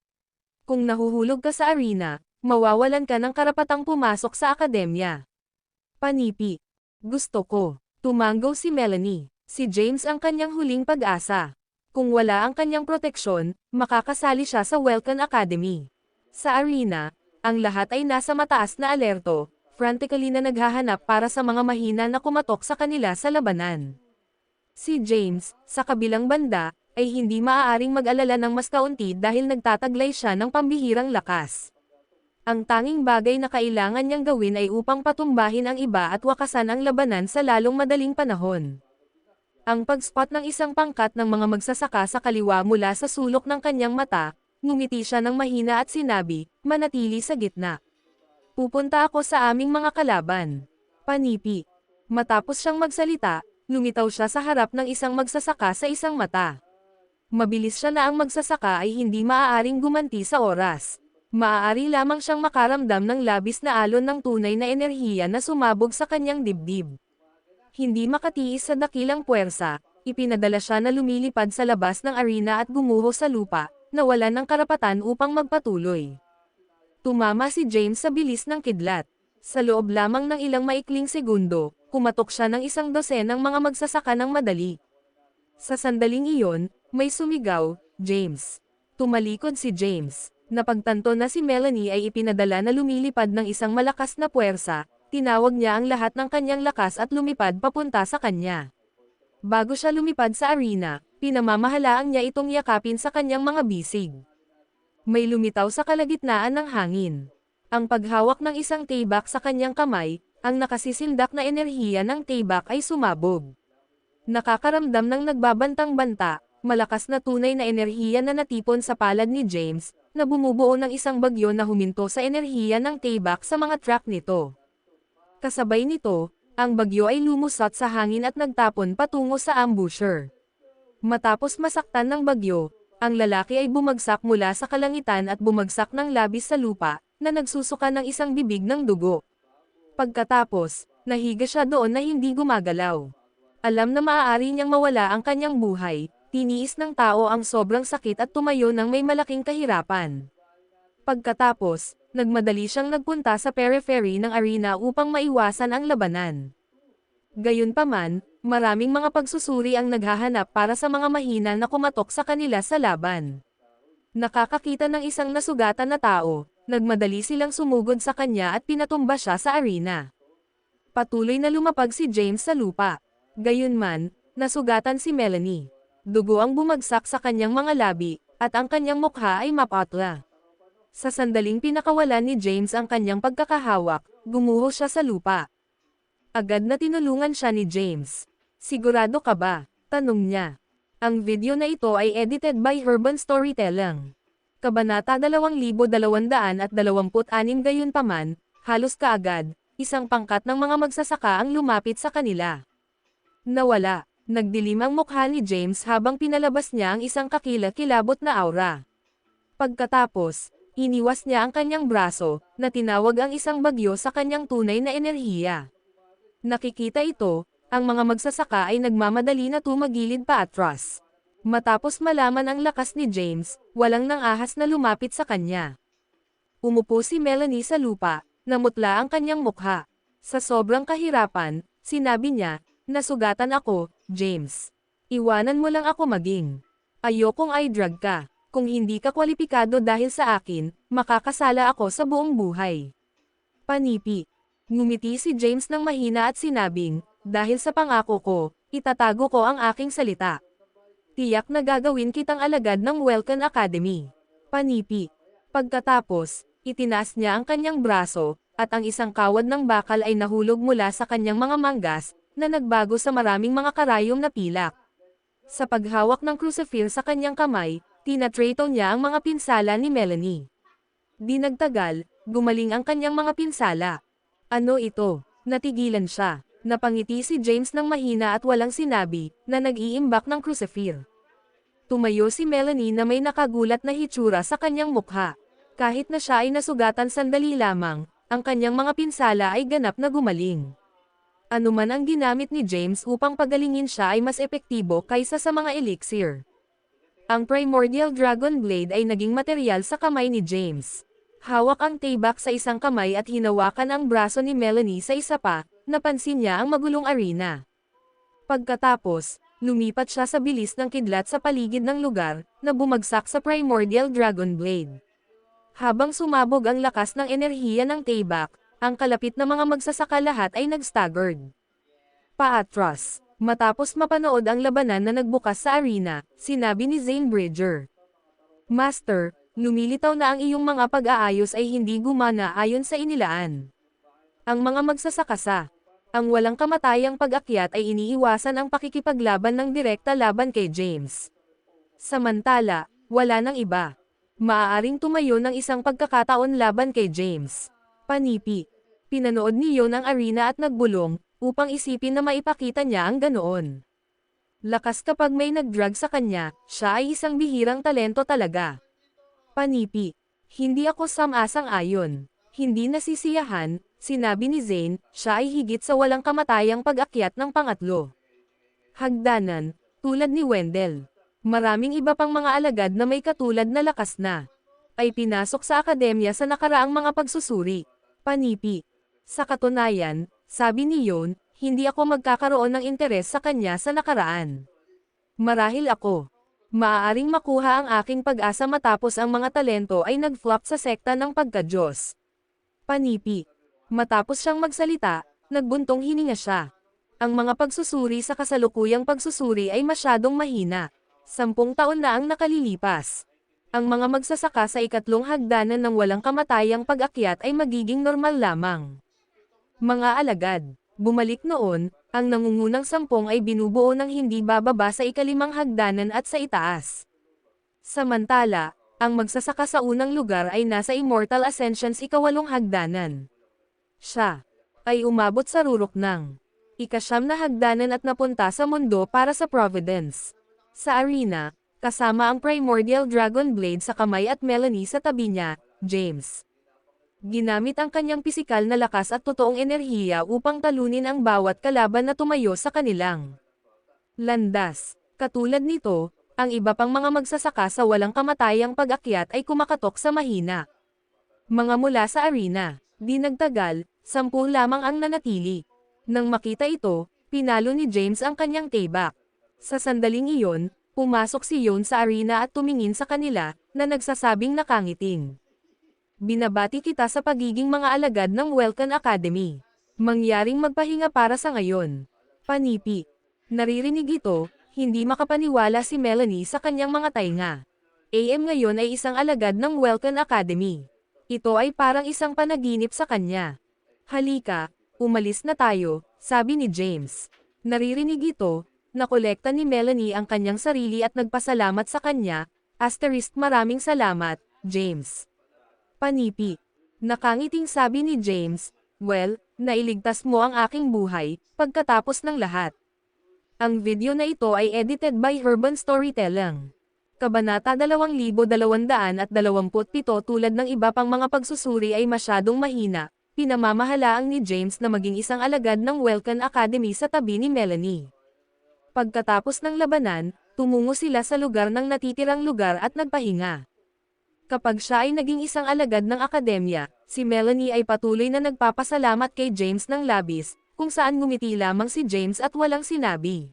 Speaker 2: Kung nahuhulog ka sa arena, mawawalan ka ng karapatang pumasok sa akademya. Panipi. Gusto ko. Tumango si Melanie. Si James ang kanyang huling pag-asa. Kung wala ang kanyang proteksyon, makakasali siya sa Welcome Academy. Sa arena, ang lahat ay nasa mataas na alerto, frantically na naghahanap para sa mga mahina na kumatok sa kanila sa labanan. Si James, sa kabilang banda, ay hindi maaaring mag-alala ng mas kaunti dahil nagtataglay siya ng pambihirang lakas. Ang tanging bagay na kailangan niyang gawin ay upang patumbahin ang iba at wakasan ang labanan sa lalong madaling panahon. Ang pag-spot ng isang pangkat ng mga magsasaka sa kaliwa mula sa sulok ng kanyang mata, ngumiti siya ng mahina at sinabi, "Manatili sa gitna." Pupunta ako sa aming mga kalaban. Panipi. Matapos siyang magsalita, lumitaw siya sa harap ng isang magsasaka sa isang mata. Mabilis siya na ang magsasaka ay hindi maaaring gumanti sa oras. Maaari lamang siyang makaramdam ng labis na alon ng tunay na enerhiya na sumabog sa kanyang dibdib. Hindi makatiis sa dakilang puwersa, ipinadala siya na lumilipad sa labas ng arena at gumuho sa lupa, na wala ng karapatan upang magpatuloy. Tumama si James sa bilis ng kidlat. Sa loob lamang ng ilang maikling segundo, kumatok siya ng 12 ng mga magsasaka ng madali. Sa sandaling iyon, may sumigaw, "James!" Tumalikod si James. Napagtanto na si Melanie ay ipinadala na lumilipad ng isang malakas na puwersa, tinawag niya ang lahat ng kanyang lakas at lumipad papunta sa kanya. Bago siya lumipad sa arena, pinamamahalaan niya itong yakapin sa kanyang mga bisig. May lumitaw sa kalagitnaan ng hangin. Ang paghawak ng isang taybak sa kanyang kamay, ang nakasisindak na enerhiya ng taybak ay sumabog. Nakakaramdam ng nagbabantang-banta, malakas na tunay na enerhiya na natipon sa palad ni James, na bumubuo ng isang bagyo na huminto sa enerhiya ng taybak sa mga track nito. Kasabay nito, ang bagyo ay lumusot sa hangin at nagtapon patungo sa ambusher. Matapos masaktan ng bagyo, ang lalaki ay bumagsak mula sa kalangitan at bumagsak ng labis sa lupa, na nagsusuka ng isang bibig ng dugo. Pagkatapos, nahiga siya doon na hindi gumagalaw. Alam na maaari niyang mawala ang kanyang buhay, tiniis ng tao ang sobrang sakit at tumayo ng may malaking kahirapan. Pagkatapos, nagmadali siyang nagpunta sa periphery ng arena upang maiwasan ang labanan. Gayunpaman, maraming mga pagsusuri ang naghahanap para sa mga mahina na kumatok sa kanila sa laban. Nakakakita ng isang nasugatan na tao, nagmadali silang sumugod sa kanya at pinatumba siya sa arena. Patuloy na lumapag si James sa lupa. Gayunman, nasugatan si Melanie. Dugo ang bumagsak sa kanyang mga labi, at ang kanyang mukha ay mapatla. Sa sandaling pinakawalan ni James ang kanyang pagkakahawak, gumuho siya sa lupa. Agad na tinulungan siya ni James. "Sigurado ka ba?" tanong niya. Ang video na ito ay edited by Urban Storytelling. Kabanata 2226. Gayunpaman, halos kaagad, isang pangkat ng mga magsasaka ang lumapit sa kanila. Nawala. Nagdilim ang mukha ni James habang pinalabas niya ang isang kakilakilabot na aura. Pagkatapos, iniwas niya ang kanyang braso, na tinawag ang isang bagyo sa kanyang tunay na enerhiya. Nakikita ito, ang mga magsasaka ay nagmamadali na tumagilid paatras. Matapos malaman ang lakas ni James, walang nang-ahas na lumapit sa kanya. Umupo si Melanie sa lupa, namutla ang kanyang mukha. Sa sobrang kahirapan, sinabi niya, "Nasugatan ako, James. Iwanan mo lang ako maging. Ayokong i-drug ka. Kung hindi ka kwalipikado dahil sa akin, makakasala ako sa buong buhay." Panipi. Ngumiti si James ng mahina at sinabing, "Dahil sa pangako ko, itatago ko ang aking salita. Tiyak na gagawin kitang alagad ng Welcome Academy." Panipi. Pagkatapos, itinaas niya ang kanyang braso, at ang isang kawad ng bakal ay nahulog mula sa kanyang mga manggas, na nagbago sa maraming mga karayom na pilak. Sa paghawak ng crucifix sa kanyang kamay, tinatrato niya ang mga pinsala ni Melanie. Di nagtagal, gumaling ang kanyang mga pinsala. "Ano ito?" Natigilan siya. Napangiti si James ng mahina at walang sinabi, na nag-iimbak ng crucifix. Tumayo si Melanie na may nakagulat na hitsura sa kanyang mukha. Kahit na siya ay nasugatan sandali lamang, ang kanyang mga pinsala ay ganap na gumaling. Ano man ang ginamit ni James upang pagalingin siya ay mas epektibo kaysa sa mga elixir. Ang Primordial Dragon Blade ay naging material sa kamay ni James. Hawak ang taybak sa isang kamay at hinawakan ang braso ni Melanie sa isa pa, napansin niya ang magulong arena. Pagkatapos, lumipat siya sa bilis ng kidlat sa paligid ng lugar, na bumagsak sa Primordial Dragon Blade. Habang sumabog ang lakas ng enerhiya ng taybak, ang kalapit na mga magsasaka lahat ay nag-staggered. Paatras. Matapos mapanood ang labanan na nagbukas sa arena, sinabi ni Zane Bridger, "Master, lumilitaw na ang iyong mga pag-aayos ay hindi gumana ayon sa inilaan. Ang mga magsasaka sa ang walang kamatayang pag-akyat ay iniiwasan ang pakikipaglaban ng direkta laban kay James. Samantala, wala nang iba. Maaaring tumayo ng isang pagkakataon laban kay James. Panipi. Pinanood ni Yon ang arena at nagbulong, upang isipin na maipakita niya ang ganoon. Lakas kapag may nag-drag sa kanya, siya ay isang bihirang talento talaga. Panipi. Hindi ako sam-asang-ayon. Hindi nasisiyahan, sinabi ni Zane, siya ay higit sa walang kamatayang pag-akyat ng pangatlo. Hagdanan, tulad ni Wendell. Maraming iba pang mga alagad na may katulad na lakas na ay pinasok sa akademya sa nakaraang mga pagsusuri. Panipi. Sa katunayan, sabi ni Yon, hindi ako magkakaroon ng interes sa kanya sa nakaraan. Marahil ako. Maaaring makuha ang aking pag-asa matapos ang mga talento ay nag-flop sa sekta ng pagka-Diyos. Panipi. Matapos siyang magsalita, nagbuntong hininga siya. Ang mga pagsusuri sa kasalukuyang pagsusuri ay masyadong mahina. 10 taon na ang nakalilipas. Ang mga magsasaka sa ikatlong hagdanan ng walang kamatayang pag-akyat ay magiging normal lamang. Mga alagad, bumalik noon, ang nangungunang 10 ay binubuo ng hindi bababa sa ikalimang hagdanan at sa itaas. Samantala, ang magsasaka sa unang lugar ay nasa Immortal Ascension's ikawalong hagdanan. Siya ay umabot sa rurok ng ika-9 na hagdanan at napunta sa mundo para sa Providence. Sa arena, kasama ang Primordial Dragon Blade sa kamay at Melanie sa tabi niya, James. Ginamit ang kanyang pisikal na lakas at totoong enerhiya upang talunin ang bawat kalaban na tumayo sa kanilang landas. Katulad nito, ang iba pang mga magsasaka sa walang kamatayang pag-akyat ay kumakatok sa mahina. Mga mula sa arena, di nagtagal, 10 lamang ang nanatili. Nang makita ito, pinalo ni James ang kanyang tayback. Sa sandaling iyon, pumasok si Yon sa arena at tumingin sa kanila, na nagsasabing nakangiting. Binabati kita sa pagiging mga alagad ng Welcan Academy. Mangyaring magpahinga para sa ngayon. Panipi. Naririnig ito, hindi makapaniwala si Melanie sa kanyang mga tainga. AM ngayon ay isang alagad ng Welcan Academy. Ito ay parang isang panaginip sa kanya. Halika, umalis na tayo, sabi ni James. Naririnig ito, nakolekta ni Melanie ang kanyang sarili at nagpasalamat sa kanya, maraming salamat, James. Panipi. Nakangiting sabi ni James, well, nailigtas mo ang aking buhay, pagkatapos ng lahat. Ang video na ito ay edited by Urban Storytelling. Kabanata 2227 tulad ng iba pang mga pagsusuri ay masyadong mahina, pinamamahalaang ni James na maging isang alagad ng Welcan Academy sa tabi ni Melanie. Pagkatapos ng labanan, tumungo sila sa lugar ng natitirang lugar at nagpahinga. Kapag siya ay naging isang alagad ng akademya, si Melanie ay patuloy na nagpapasalamat kay James ng labis, kung saan ngumiti lamang si James at walang sinabi.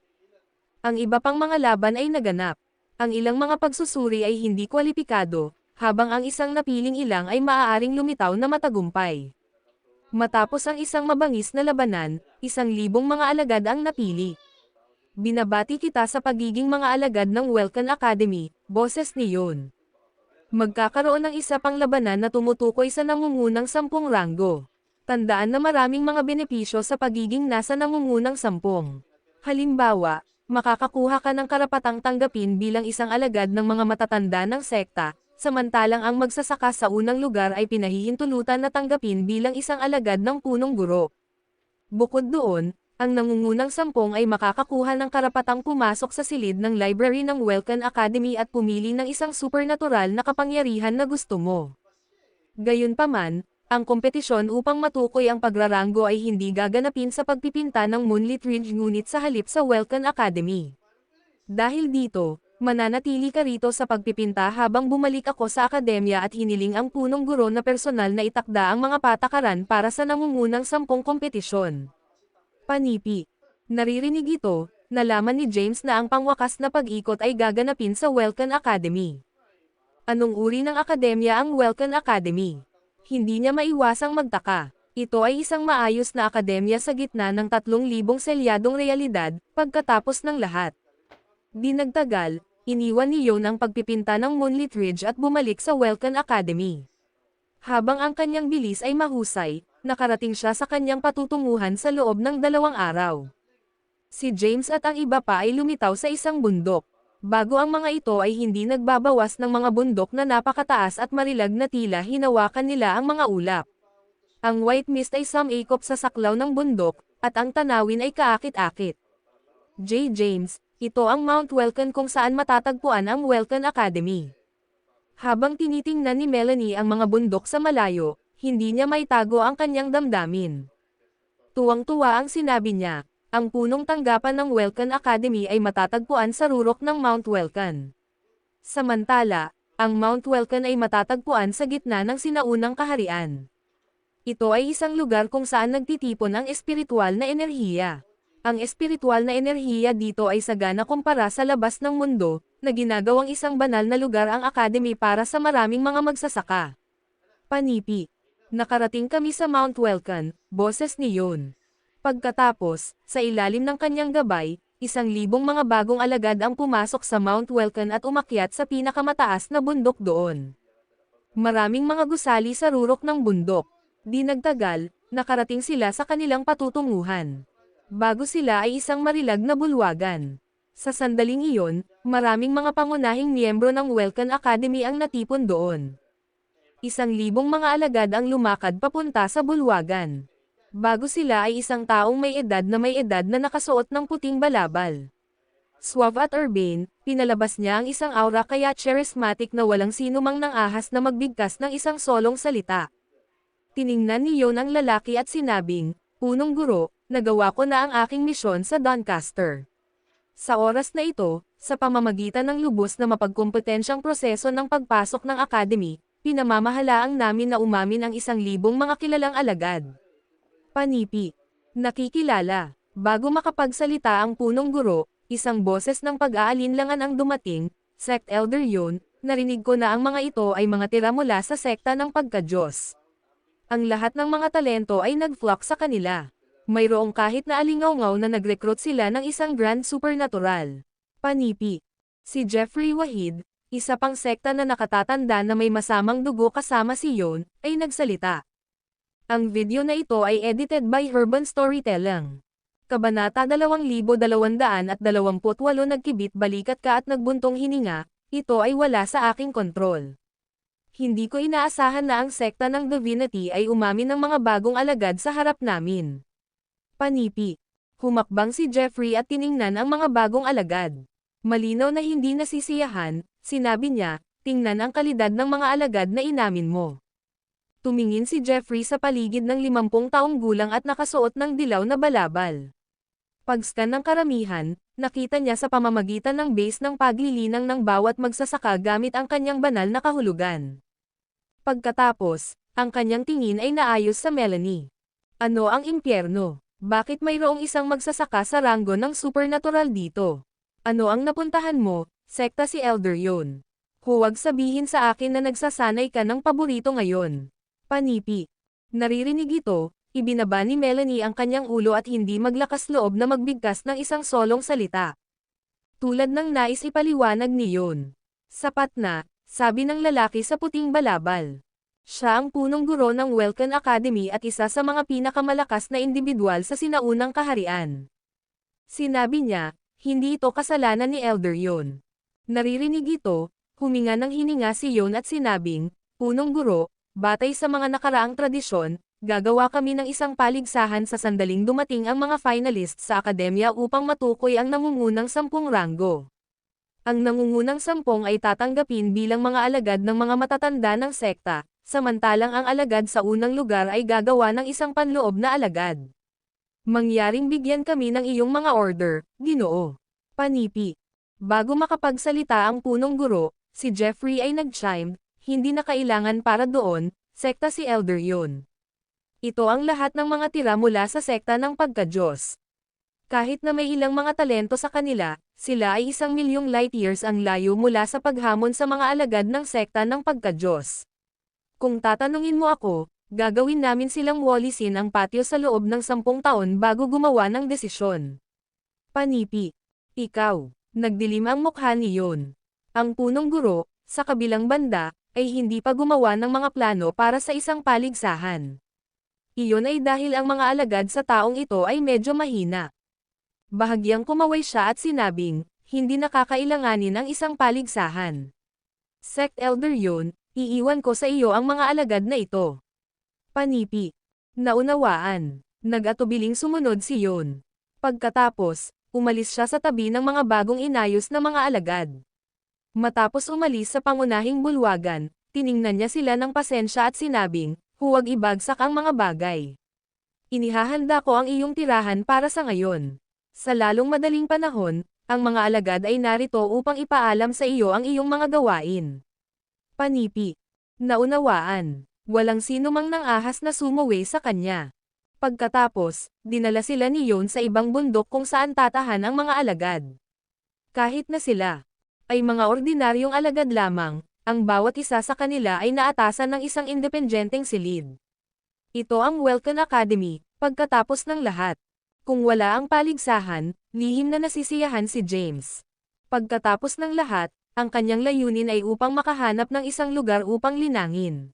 Speaker 2: Ang iba pang mga laban ay naganap. Ang ilang mga pagsusuri ay hindi kwalipikado, habang ang isang napiling ilang ay maaaring lumitaw na matagumpay. Matapos ang isang mabangis na labanan, 1,000 mga alagad ang napili. Binabati kita sa pagiging mga alagad ng Welcan Academy, boses ni Yon. Magkakaroon ng isa pang labanan na tumutukoy sa nangungunang 10 ranggo. Tandaan na maraming mga benepisyo sa pagiging nasa nangungunang 10. Halimbawa, makakakuha ka ng karapatang tanggapin bilang isang alagad ng mga matatanda ng sekta, samantalang ang magsasaka sa unang lugar ay pinahihintulutan na tanggapin bilang isang alagad ng punong guro. Bukod doon, ang nangungunang 10 ay makakakuha ng karapatang pumasok sa silid ng library ng Welcan Academy at pumili ng isang supernatural na kapangyarihan na gusto mo. Gayunpaman, ang kompetisyon upang matukoy ang pagraranggo ay hindi gaganapin sa pagpipinta ng Moonlit Ridge ngunit sa halip sa Welcan Academy. Dahil dito, mananatili ka rito sa pagpipinta habang bumalik ako sa akademya at hiniling ang punong guro na personal na itakda ang mga patakaran para sa nangungunang 10 kompetisyon. Panipi. Naririnig ito, nalaman ni James na ang pangwakas na pag-ikot ay gaganapin sa Welcan Academy. Anong uri ng akademya ang Welcan Academy? Hindi niya maiwasang magtaka. Ito ay isang maayos na akademya sa gitna ng 3,000 selyadong realidad, pagkatapos ng lahat. Di nagtagal, iniwan ni Yon ang pagpipinta ng Moonlit Ridge at bumalik sa Welcan Academy. Habang ang kanyang bilis ay mahusay, nakarating siya sa kanyang patutunguhan sa loob ng 2 araw. Si James at ang iba pa ay lumitaw sa isang bundok. Bago ang mga ito ay hindi nagbabawas ng mga bundok na napakataas at marilag na tila hinawakan nila ang mga ulap. Ang white mist ay sumakop sa saklaw ng bundok, at ang tanawin ay kaakit-akit. J. James, ito ang Mount Welcan kung saan matatagpuan ang Welcan Academy. Habang tinitingnan ni Melanie ang mga bundok sa malayo, hindi niya maitago ang kanyang damdamin. Tuwang-tuwa ang sinabi niya, ang punong tanggapan ng Welcan Academy ay matatagpuan sa rurok ng Mount Welcan. Samantala, ang Mount Welcan ay matatagpuan sa gitna ng sinaunang kaharian. Ito ay isang lugar kung saan nagtitipon ang espiritual na enerhiya. Ang espiritual na enerhiya dito ay sagana kumpara sa labas ng mundo, na ginagawang isang banal na lugar ang academy para sa maraming mga magsasaka. Panipi. Nakarating kami sa Mount Welcan, boses ni Yon. Pagkatapos, sa ilalim ng kanyang gabay, 1,000 mga bagong alagad ang pumasok sa Mount Welcan at umakyat sa pinakamataas na bundok doon. Maraming mga gusali sa rurok ng bundok. Di nagtagal, nakarating sila sa kanilang patutunguhan. Bago sila ay isang marilag na bulwagan. Sa sandaling iyon, maraming mga pangunahing miyembro ng Welcan Academy ang natipon doon. 1,000 mga alagad ang lumakad papunta sa bulwagan. Bago sila ay isang taong may edad na nakasuot ng puting balabal. Suave at urbane, pinalabas niya ang isang aura kaya charismatic na walang sino mang nang ahas na magbigkas ng isang solong salita. Tiningnan ni Yon ang lalaki at sinabing, "Punong guro, nagawa ko na ang aking misyon sa Doncaster." Sa oras na ito, sa pamamagitan ng lubos na mapagkompetensyang proseso ng pagpasok ng academy, pinamamahalaang namin na umamin ang 1,000 mga kilalang alagad. Panipi. Nakikilala. Bago makapagsalita ang punong guro, isang boses ng pag-aalinlangan ang dumating, Sect Elder Yon, narinig ko na ang mga ito ay mga tira mula sa sekta ng pagka-Diyos. Ang lahat ng mga talento ay nag-flock sa kanila. Mayroong kahit na alingaw-ngaw na nag-recruit sila ng isang grand supernatural. Panipi. Si Jeffrey Wahid, isa pang sekta na nakatatanda na may masamang dugo kasama si Yon, ay nagsalita. Ang video na ito ay edited by Urban Storytelling. Kabanata 2228 nagkibit balikat ka at nagbuntong hininga, ito ay wala sa aking kontrol. Hindi ko inaasahan na ang sekta ng Divinity ay umamin ng mga bagong alagad sa harap namin. Panipi. Humakbang si Jeffrey at tiningnan ang mga bagong alagad. Malinaw na hindi nasisiyahan, sinabi niya, tingnan ang kalidad ng mga alagad na inamin mo. Tumingin si Jeffrey sa paligid ng 50 taong gulang at nakasuot ng dilaw na balabal. Pag-scan ng karamihan, nakita niya sa pamamagitan ng base ng paglilinang ng bawat magsasaka gamit ang kanyang banal na kahulugan. Pagkatapos, ang kanyang tingin ay naayos sa Melanie. Ano ang impyerno? Bakit mayroong isang magsasaka sa ranggo ng supernatural dito? Ano ang napuntahan mo, sekta si Elder Yon? Huwag sabihin sa akin na nagsasanay ka ng paborito ngayon. Panipi. Naririnig ito, ibinaba ni Melanie ang kanyang ulo at hindi maglakas loob na magbigkas ng isang solong salita. Tulad ng nais ipaliwanag ni Yon. Sapat na, sabi ng lalaki sa puting balabal. Siya ang punong guro ng Welcan Academy at isa sa mga pinakamalakas na individual sa sinaunang kaharian. Sinabi niya, hindi ito kasalanan ni Elder Yon. Naririnig ito, huminga ng hininga si Yon at sinabing, punong guro, batay sa mga nakaraang tradisyon, gagawa kami ng isang paligsahan sa sandaling dumating ang mga finalists sa akademya upang matukoy ang nangungunang 10 ranggo. Ang nangungunang 10 ay tatanggapin bilang mga alagad ng mga matatanda ng sekta, samantalang ang alagad sa unang lugar ay gagawa ng isang panloob na alagad. Mangyaring bigyan kami ng iyong mga order, Ginoo. Panipi. Bago makapagsalita ang punong guro, si Jeffrey ay nag-chime, hindi na kailangan para doon, sekta si Elder Yon. Ito ang lahat ng mga tira mula sa sekta ng pagka-Diyos. Kahit na may ilang mga talento sa kanila, sila ay 1,000,000 light years ang layo mula sa paghamon sa mga alagad ng sekta ng pagka-Diyos. Kung tatanungin mo ako, gagawin namin silang walisin ang patio sa loob ng 10 taon bago gumawa ng desisyon. Panipi. Ikaw. Nagdilim ang mukha ni Yon. Ang punong guro, sa kabilang banda, ay hindi pa gumawa ng mga plano para sa isang paligsahan. Iyon ay dahil ang mga alagad sa taong ito ay medyo mahina. Bahagyang kumaway siya at sinabing, hindi nakakailanganin ang isang paligsahan. Sect Elder Yon, iiwan ko sa iyo ang mga alagad na ito. Panipi. Naunawaan. Nag-atubiling sumunod si Yon. Pagkatapos, umalis siya sa tabi ng mga bagong inayos na mga alagad. Matapos umalis sa pangunahing bulwagan, tiningnan niya sila ng pasensya at sinabing, huwag ibagsak ang mga bagay. Inihahanda ko ang iyong tirahan para sa ngayon. Sa lalong madaling panahon, ang mga alagad ay narito upang ipaalam sa iyo ang iyong mga gawain. Panipi. Naunawaan. Walang sino mang nang ahas na sumuwi sa kanya. Pagkatapos, dinala sila ni Yon sa ibang bundok kung saan tatahan ang mga alagad. Kahit na sila ay mga ordinaryong alagad lamang, ang bawat isa sa kanila ay naatasan ng isang independenteng silid. Ito ang Welcome Academy, pagkatapos ng lahat. Kung wala ang paligsahan, lihim na nasisiyahan si James. Pagkatapos ng lahat, ang kanyang layunin ay upang makahanap ng isang lugar upang linangin.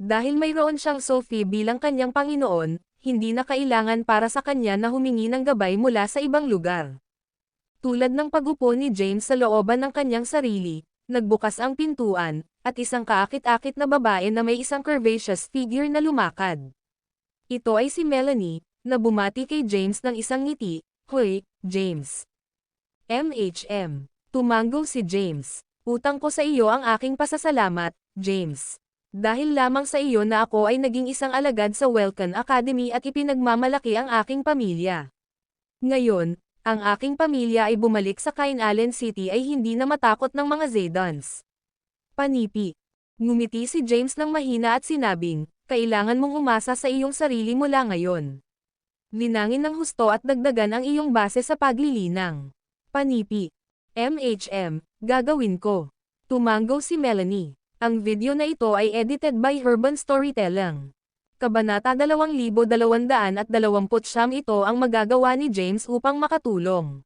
Speaker 2: Dahil mayroon siyang Sophie bilang kanyang Panginoon, hindi na kailangan para sa kanya na humingi ng gabay mula sa ibang lugar. Tulad ng pagupo ni James sa looban ng kanyang sarili, nagbukas ang pintuan, at isang kaakit-akit na babae na may isang curvaceous figure na lumakad. Ito ay si Melanie, na bumati kay James ng isang ngiti, "Hoy, James." MHM. Tumango si James. "Utang ko sa iyo ang aking pasasalamat, James. Dahil lamang sa iyo na ako ay naging isang alagad sa Welcome Academy at ipinagmamalaki ang aking pamilya. Ngayon, ang aking pamilya ay bumalik sa Cain Allen City ay hindi na matakot ng mga Zedans." Panipi. Ngumiti si James ng mahina at sinabing, "Kailangan mong umasa sa iyong sarili mula ngayon. Linangin ng husto at dagdagan ang iyong base sa paglilinang." Panipi. MHM, gagawin ko. Tumango si Melanie. Ang video na ito ay edited by Urban Storytelling. Kabanata 2229 ito ang magagawa ni James upang makatulong.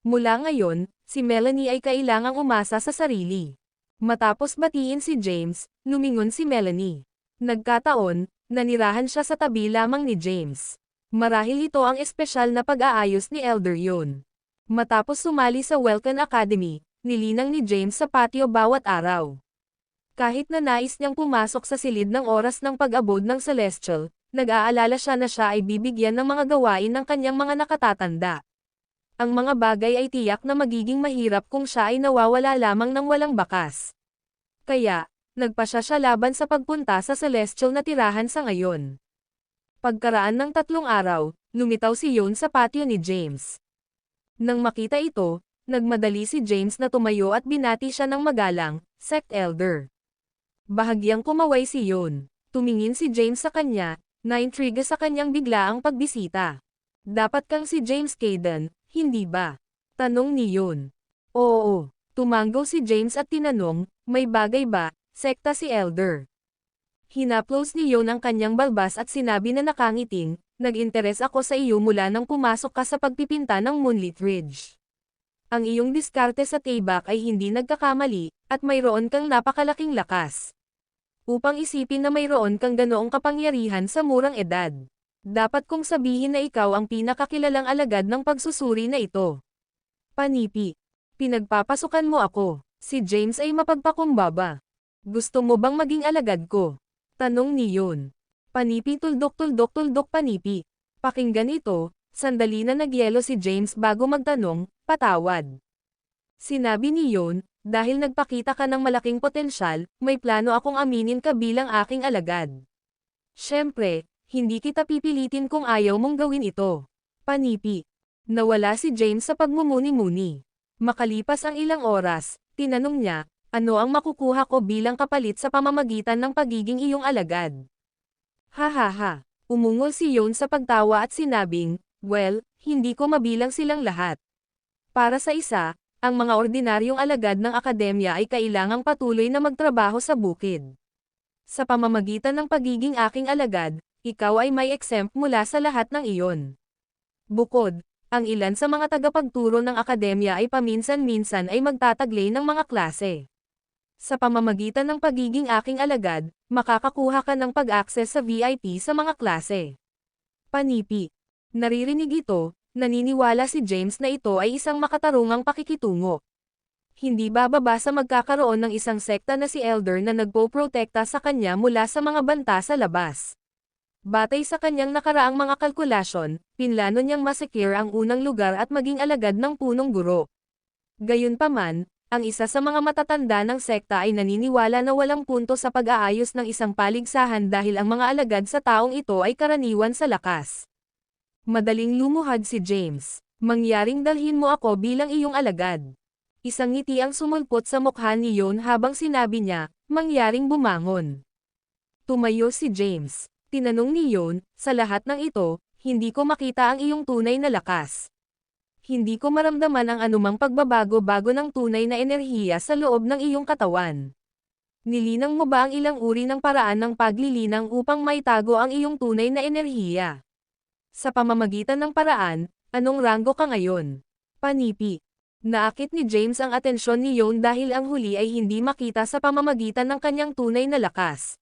Speaker 2: Mula ngayon, si Melanie ay kailangang umasa sa sarili. Matapos batiin si James, lumingon si Melanie. Nagkataon, nanirahan siya sa tabi lamang ni James. Marahil ito ang espesyal na pag-aayos ni Elder Yon. Matapos sumali sa Welcome Academy, nilinang ni James sa patio bawat araw. Kahit na nais niyang pumasok sa silid ng oras ng pag-abot ng Celestial, nag-aalala siya na siya ay bibigyan ng mga gawain ng kanyang mga nakatatanda. Ang mga bagay ay tiyak na magiging mahirap kung siya ay nawawala lamang ng walang bakas. Kaya, nagpasya siya laban sa pagpunta sa Celestial na tirahan sa ngayon. Pagkaraan ng 3 araw, lumitaw si Yon sa patio ni James. Nang makita ito, nagmadali si James na tumayo at binati siya ng magalang, "Sect Elder." Bahagyang kumaway si Yon. Tumingin si James sa kanya, na-intriga sa kanyang biglaang pagbisita. "Dapat kang si James Caden, hindi ba?" tanong ni Yon. "Oo." Tumango si James at tinanong, "May bagay ba, sekta si Elder?" Hinaplos ni Yon ang kanyang balbas at sinabi na nakangiting, "Nag-interes ako sa iyo mula nang pumasok ka sa pagpipinta ng Moonlit Ridge. Ang iyong diskarte sa tayback ay hindi nagkakamali, at mayroon kang napakalaking lakas. Upang isipin na mayroon kang ganoong kapangyarihan sa murang edad. Dapat kong sabihin na ikaw ang pinakakilalang alagad ng pagsusuri na ito." Panipi. "Pinagpapasukan mo ako." Si James ay mapagpakumbaba. "Gusto mo bang maging alagad ko?" tanong ni Yon. Panipi tuldok panipi. Pakinggan ito, sandali na nagyelo si James bago magtanong, "Patawad." Sinabi ni Yon, "Dahil nagpakita ka ng malaking potensyal, may plano akong aminin ka bilang aking alagad. Siyempre, hindi kita pipilitin kung ayaw mong gawin ito." Panipi. Nawala si James sa pagmumuni-muni. Makalipas ang ilang oras, tinanong niya, "Ano ang makukuha ko bilang kapalit sa pamamagitan ng pagiging iyong alagad?" "Ha. Umungol si Yon sa pagtawa at sinabing, "Well, hindi ko mabilang silang lahat. Para sa isa, ang mga ordinaryong alagad ng akademya ay kailangang patuloy na magtrabaho sa bukid. Sa pamamagitan ng pagiging aking alagad, ikaw ay may exempt mula sa lahat ng iyon. Bukod, ang ilan sa mga tagapagturo ng akademya ay paminsan-minsan ay magtataglay ng mga klase. Sa pamamagitan ng pagiging aking alagad, makakakuha ka ng pag-access sa VIP sa mga klase." Panipi. Naririnig ito, naniniwala si James na ito ay isang makatarungang pakikitungo. Hindi bababa sa magkakaroon ng isang sekta na si Elder na nagpoprotekta sa kanya mula sa mga banta sa labas. Batay sa kanyang nakaraang mga kalkulasyon, pinlano niyang masecure ang unang lugar at maging alagad ng punong guro. Gayunpaman, ang isa sa mga matatanda ng sekta ay naniniwala na walang punto sa pag-aayos ng isang paligsahan dahil ang mga alagad sa taong ito ay karaniwan sa lakas. Madaling lumuhad si James. Mangyaring dalhin mo ako bilang iyong alagad. Isang ngiti ang sumulpot sa mukha ni Yon habang sinabi niya, mangyaring bumangon. Tumayo si James. Tinanong ni Yon, sa lahat ng ito, hindi ko makita ang iyong tunay na lakas. Hindi ko maramdaman ang anumang pagbabago-bago ng tunay na enerhiya sa loob ng iyong katawan. Nilinang mo ba ang ilang uri ng paraan ng paglilinang upang maitago ang iyong tunay na enerhiya? Sa pamamagitan ng paraan, anong ranggo ka ngayon? Panipi. Naakit ni James ang atensyon ni Yon dahil ang huli ay hindi makita sa pamamagitan ng kanyang tunay na lakas.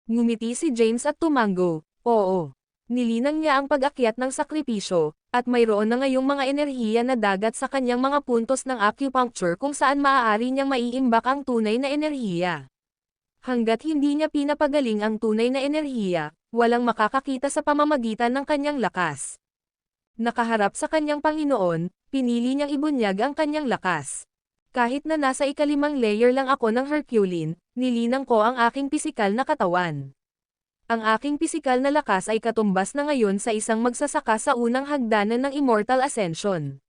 Speaker 2: Ngumiti si James at tumango, oo. Nilinang niya ang pag-akyat ng sakripisyo, at mayroon na ngayong mga enerhiya na dagat sa kanyang mga puntos ng acupuncture kung saan maaari niyang maiimbak ang tunay na enerhiya. Hanggat hindi niya pinapagaling ang tunay na enerhiya, walang makakakita sa pamamagitan ng kanyang lakas. Nakaharap sa kanyang Panginoon, pinili niyang ibunyag ang kanyang lakas. Kahit na nasa ikalimang layer lang ako ng Herculean, nilinang ko ang aking pisikal na katawan. Ang aking pisikal na lakas ay katumbas na ngayon sa isang magsasaka sa unang hagdanan ng Immortal Ascension.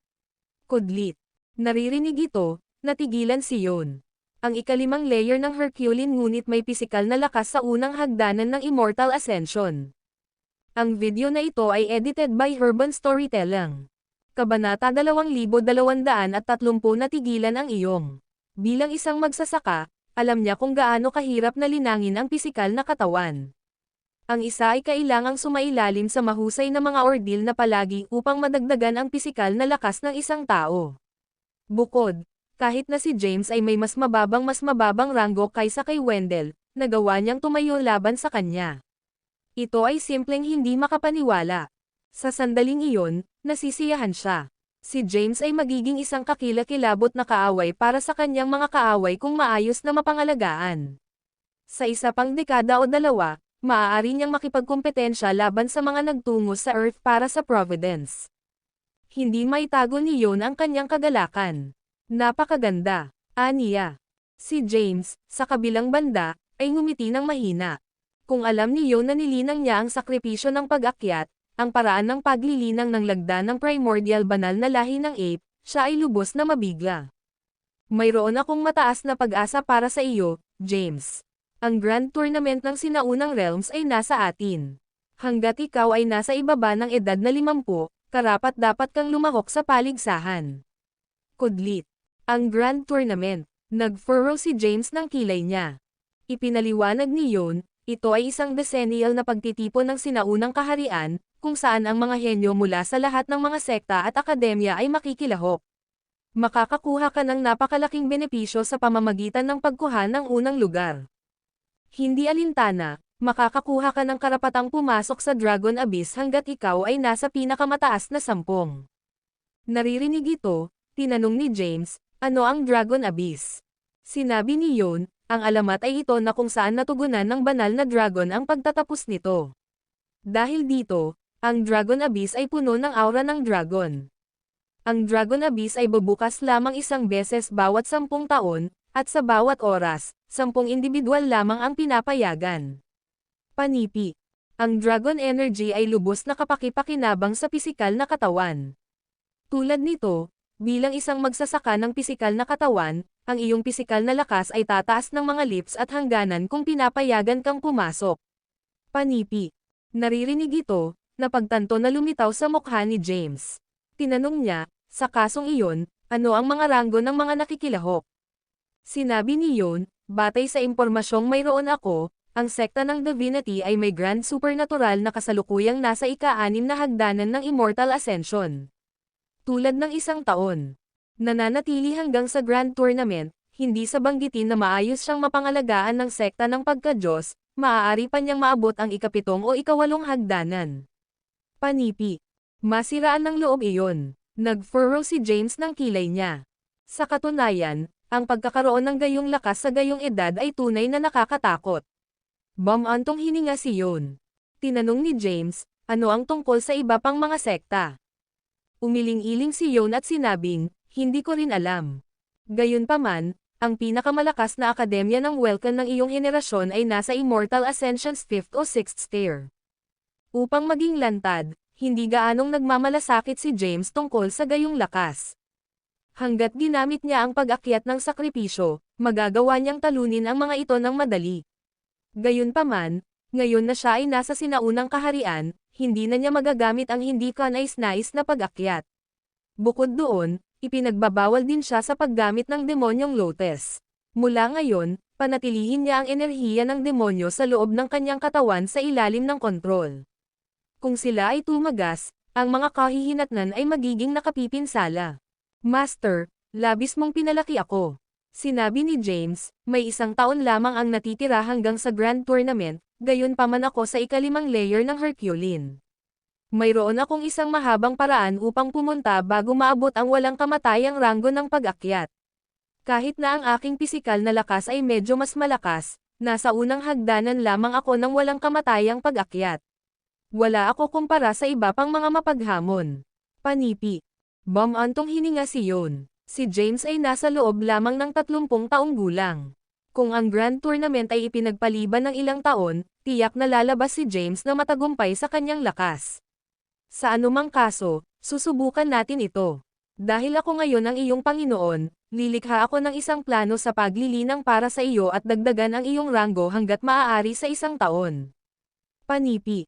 Speaker 2: Kudlit. Naririnig ito, natigilan si Yon. Ang ikalimang layer ng Herculean ngunit may pisikal na lakas sa unang hagdanan ng Immortal Ascension. Ang video na ito ay edited by Urban Storytelling. Kabanata 2230 natigilan ang iyong. Bilang isang magsasaka, alam niya kung gaano kahirap na linangin ang pisikal na katawan. Ang isa ay kailangang sumailalim sa mahusay na mga ordil na palagi upang madagdagan ang pisikal na lakas ng isang tao. Bukod, kahit na si James ay may mas mababang ranggo kaysa kay Wendell, nagawa niyang tumayo laban sa kanya. Ito ay simpleng hindi makapaniwala. Sa sandaling iyon, nasisiyahan siya. Si James ay magiging isang kakilakilabot na kaaway para sa kanyang mga kaaway kung maayos na mapangalagaan. Sa isa pang dekada o dalawa, maaari niyang makipagkompetensya laban sa mga nagtungo sa Earth para sa Providence. Hindi maitago ni Yon ang kanyang kagalakan. Napakaganda, aniya. Si James, sa kabilang banda, ay ngumiti ng mahina. Kung alam ni Yon na nilinang niya ang sakripisyo ng pag-akyat, ang paraan ng paglilinang ng lagda ng primordial banal na lahi ng ape, siya ay lubos na mabigla. Mayroon akong mataas na pag-asa para sa iyo, James. Ang Grand Tournament ng Sinaunang Realms ay nasa atin. Hanggat ikaw ay nasa ibaba ng edad na 50, karapat-dapat kang lumahok sa paligsahan. Kudlit. Ang Grand Tournament. Nag-furrow si James ng kilay niya. Ipinaliwanag ni Yon, ito ay isang decennial na pagtitipon ng sinaunang kaharian, kung saan ang mga henyo mula sa lahat ng mga sekta at akademya ay makikilahok. Makakakuha ka ng napakalaking benepisyo sa pamamagitan ng pagkuha ng unang lugar. Hindi alintana, makakakuha ka ng karapatang pumasok sa Dragon Abyss hanggat ikaw ay nasa pinakamataas na 10. Naririnig ito, tinanong ni James, ano ang Dragon Abyss? Sinabi ni Yon, ang alamat ay ito na kung saan natugunan ng banal na dragon ang pagtatapos nito. Dahil dito, ang Dragon Abyss ay puno ng aura ng dragon. Ang Dragon Abyss ay bubukas lamang isang beses bawat 10 taon, at sa bawat oras, 10 individual lamang ang pinapayagan. Panipi. Ang Dragon Energy ay lubos na kapakipakinabang sa pisikal na katawan. Tulad nito, bilang isang magsasaka ng pisikal na katawan, ang iyong pisikal na lakas ay tataas ng mga lips at hangganan kung pinapayagan kang pumasok. Panipi. Naririnig ito, napagtanto na lumitaw sa mukha ni James. Tinanong niya, sa kasong iyon, ano ang mga ranggo ng mga nakikilahok? Sinabi ni Yon, batay sa impormasyong mayroon ako, ang sekta ng Divinity ay may Grand Supernatural na kasalukuyang nasa ika-6 na hagdanan ng Immortal Ascension. Tulad ng 1 taon. Nananatili hanggang sa Grand Tournament, hindi sa banggitin na maayos siyang mapangalagaan ng sekta ng pagka-Diyos, maaari pa niyang maabot ang ika-7 o ika-8 hagdanan. Panipi. Masiraan ng loob iyon. Nag-furrow si James ng kilay niya. Sa katunayan, ang pagkakaroon ng gayong lakas sa gayong edad ay tunay na nakakatakot. Bumantong hininga si Yon. Tinanong ni James, ano ang tungkol sa iba pang mga sekta? Umiling-iling si Yon at sinabing, hindi ko rin alam. Gayunpaman, ang pinakamalakas na akademya ng Welkan ng iyong henerasyon ay nasa Immortal Ascension's 5th o 6th stair. Upang maging lantad, hindi gaanong nagmamalasakit si James tungkol sa gayong lakas. Hanggat ginamit niya ang pag-akyat ng sakripisyo, magagawa niyang talunin ang mga ito ng madali. Gayunpaman, ngayon na siya ay nasa sinaunang kaharian, hindi na niya magagamit ang hindi kanais-nais na pag-akyat. Bukod doon, ipinagbabawal din siya sa paggamit ng demonyong lotus. Mula ngayon, panatilihin niya ang enerhiya ng demonyo sa loob ng kanyang katawan sa ilalim ng kontrol. Kung sila ay tumagas, ang mga kahihinatnan ay magiging nakapipinsala. Master, labis mong pinalaki ako. Sinabi ni James, may 1 taon lamang ang natitira hanggang sa Grand Tournament, gayon pa man ako sa ika-5 layer ng Herculean. Mayroon akong isang mahabang paraan upang pumunta bago maabot ang walang kamatayang ranggo ng pag-akyat. Kahit na ang aking pisikal na lakas ay medyo mas malakas, nasa unang hagdanan lamang ako ng walang kamatayang pag-akyat. Wala ako kumpara sa iba pang mga mapaghamon. Panipi. Bumantong hininga si Yon. Si James ay nasa loob lamang ng 30 taong gulang. Kung ang Grand Tournament ay ipinagpaliban ng ilang taon, tiyak na lalabas si James na matagumpay sa kanyang lakas. Sa anumang kaso, susubukan natin ito. Dahil ako ngayon ang iyong Panginoon, lilikha ako ng isang plano sa paglilinang para sa iyo at dagdagan ang iyong ranggo hanggat maaari sa 1 taon. Panipi.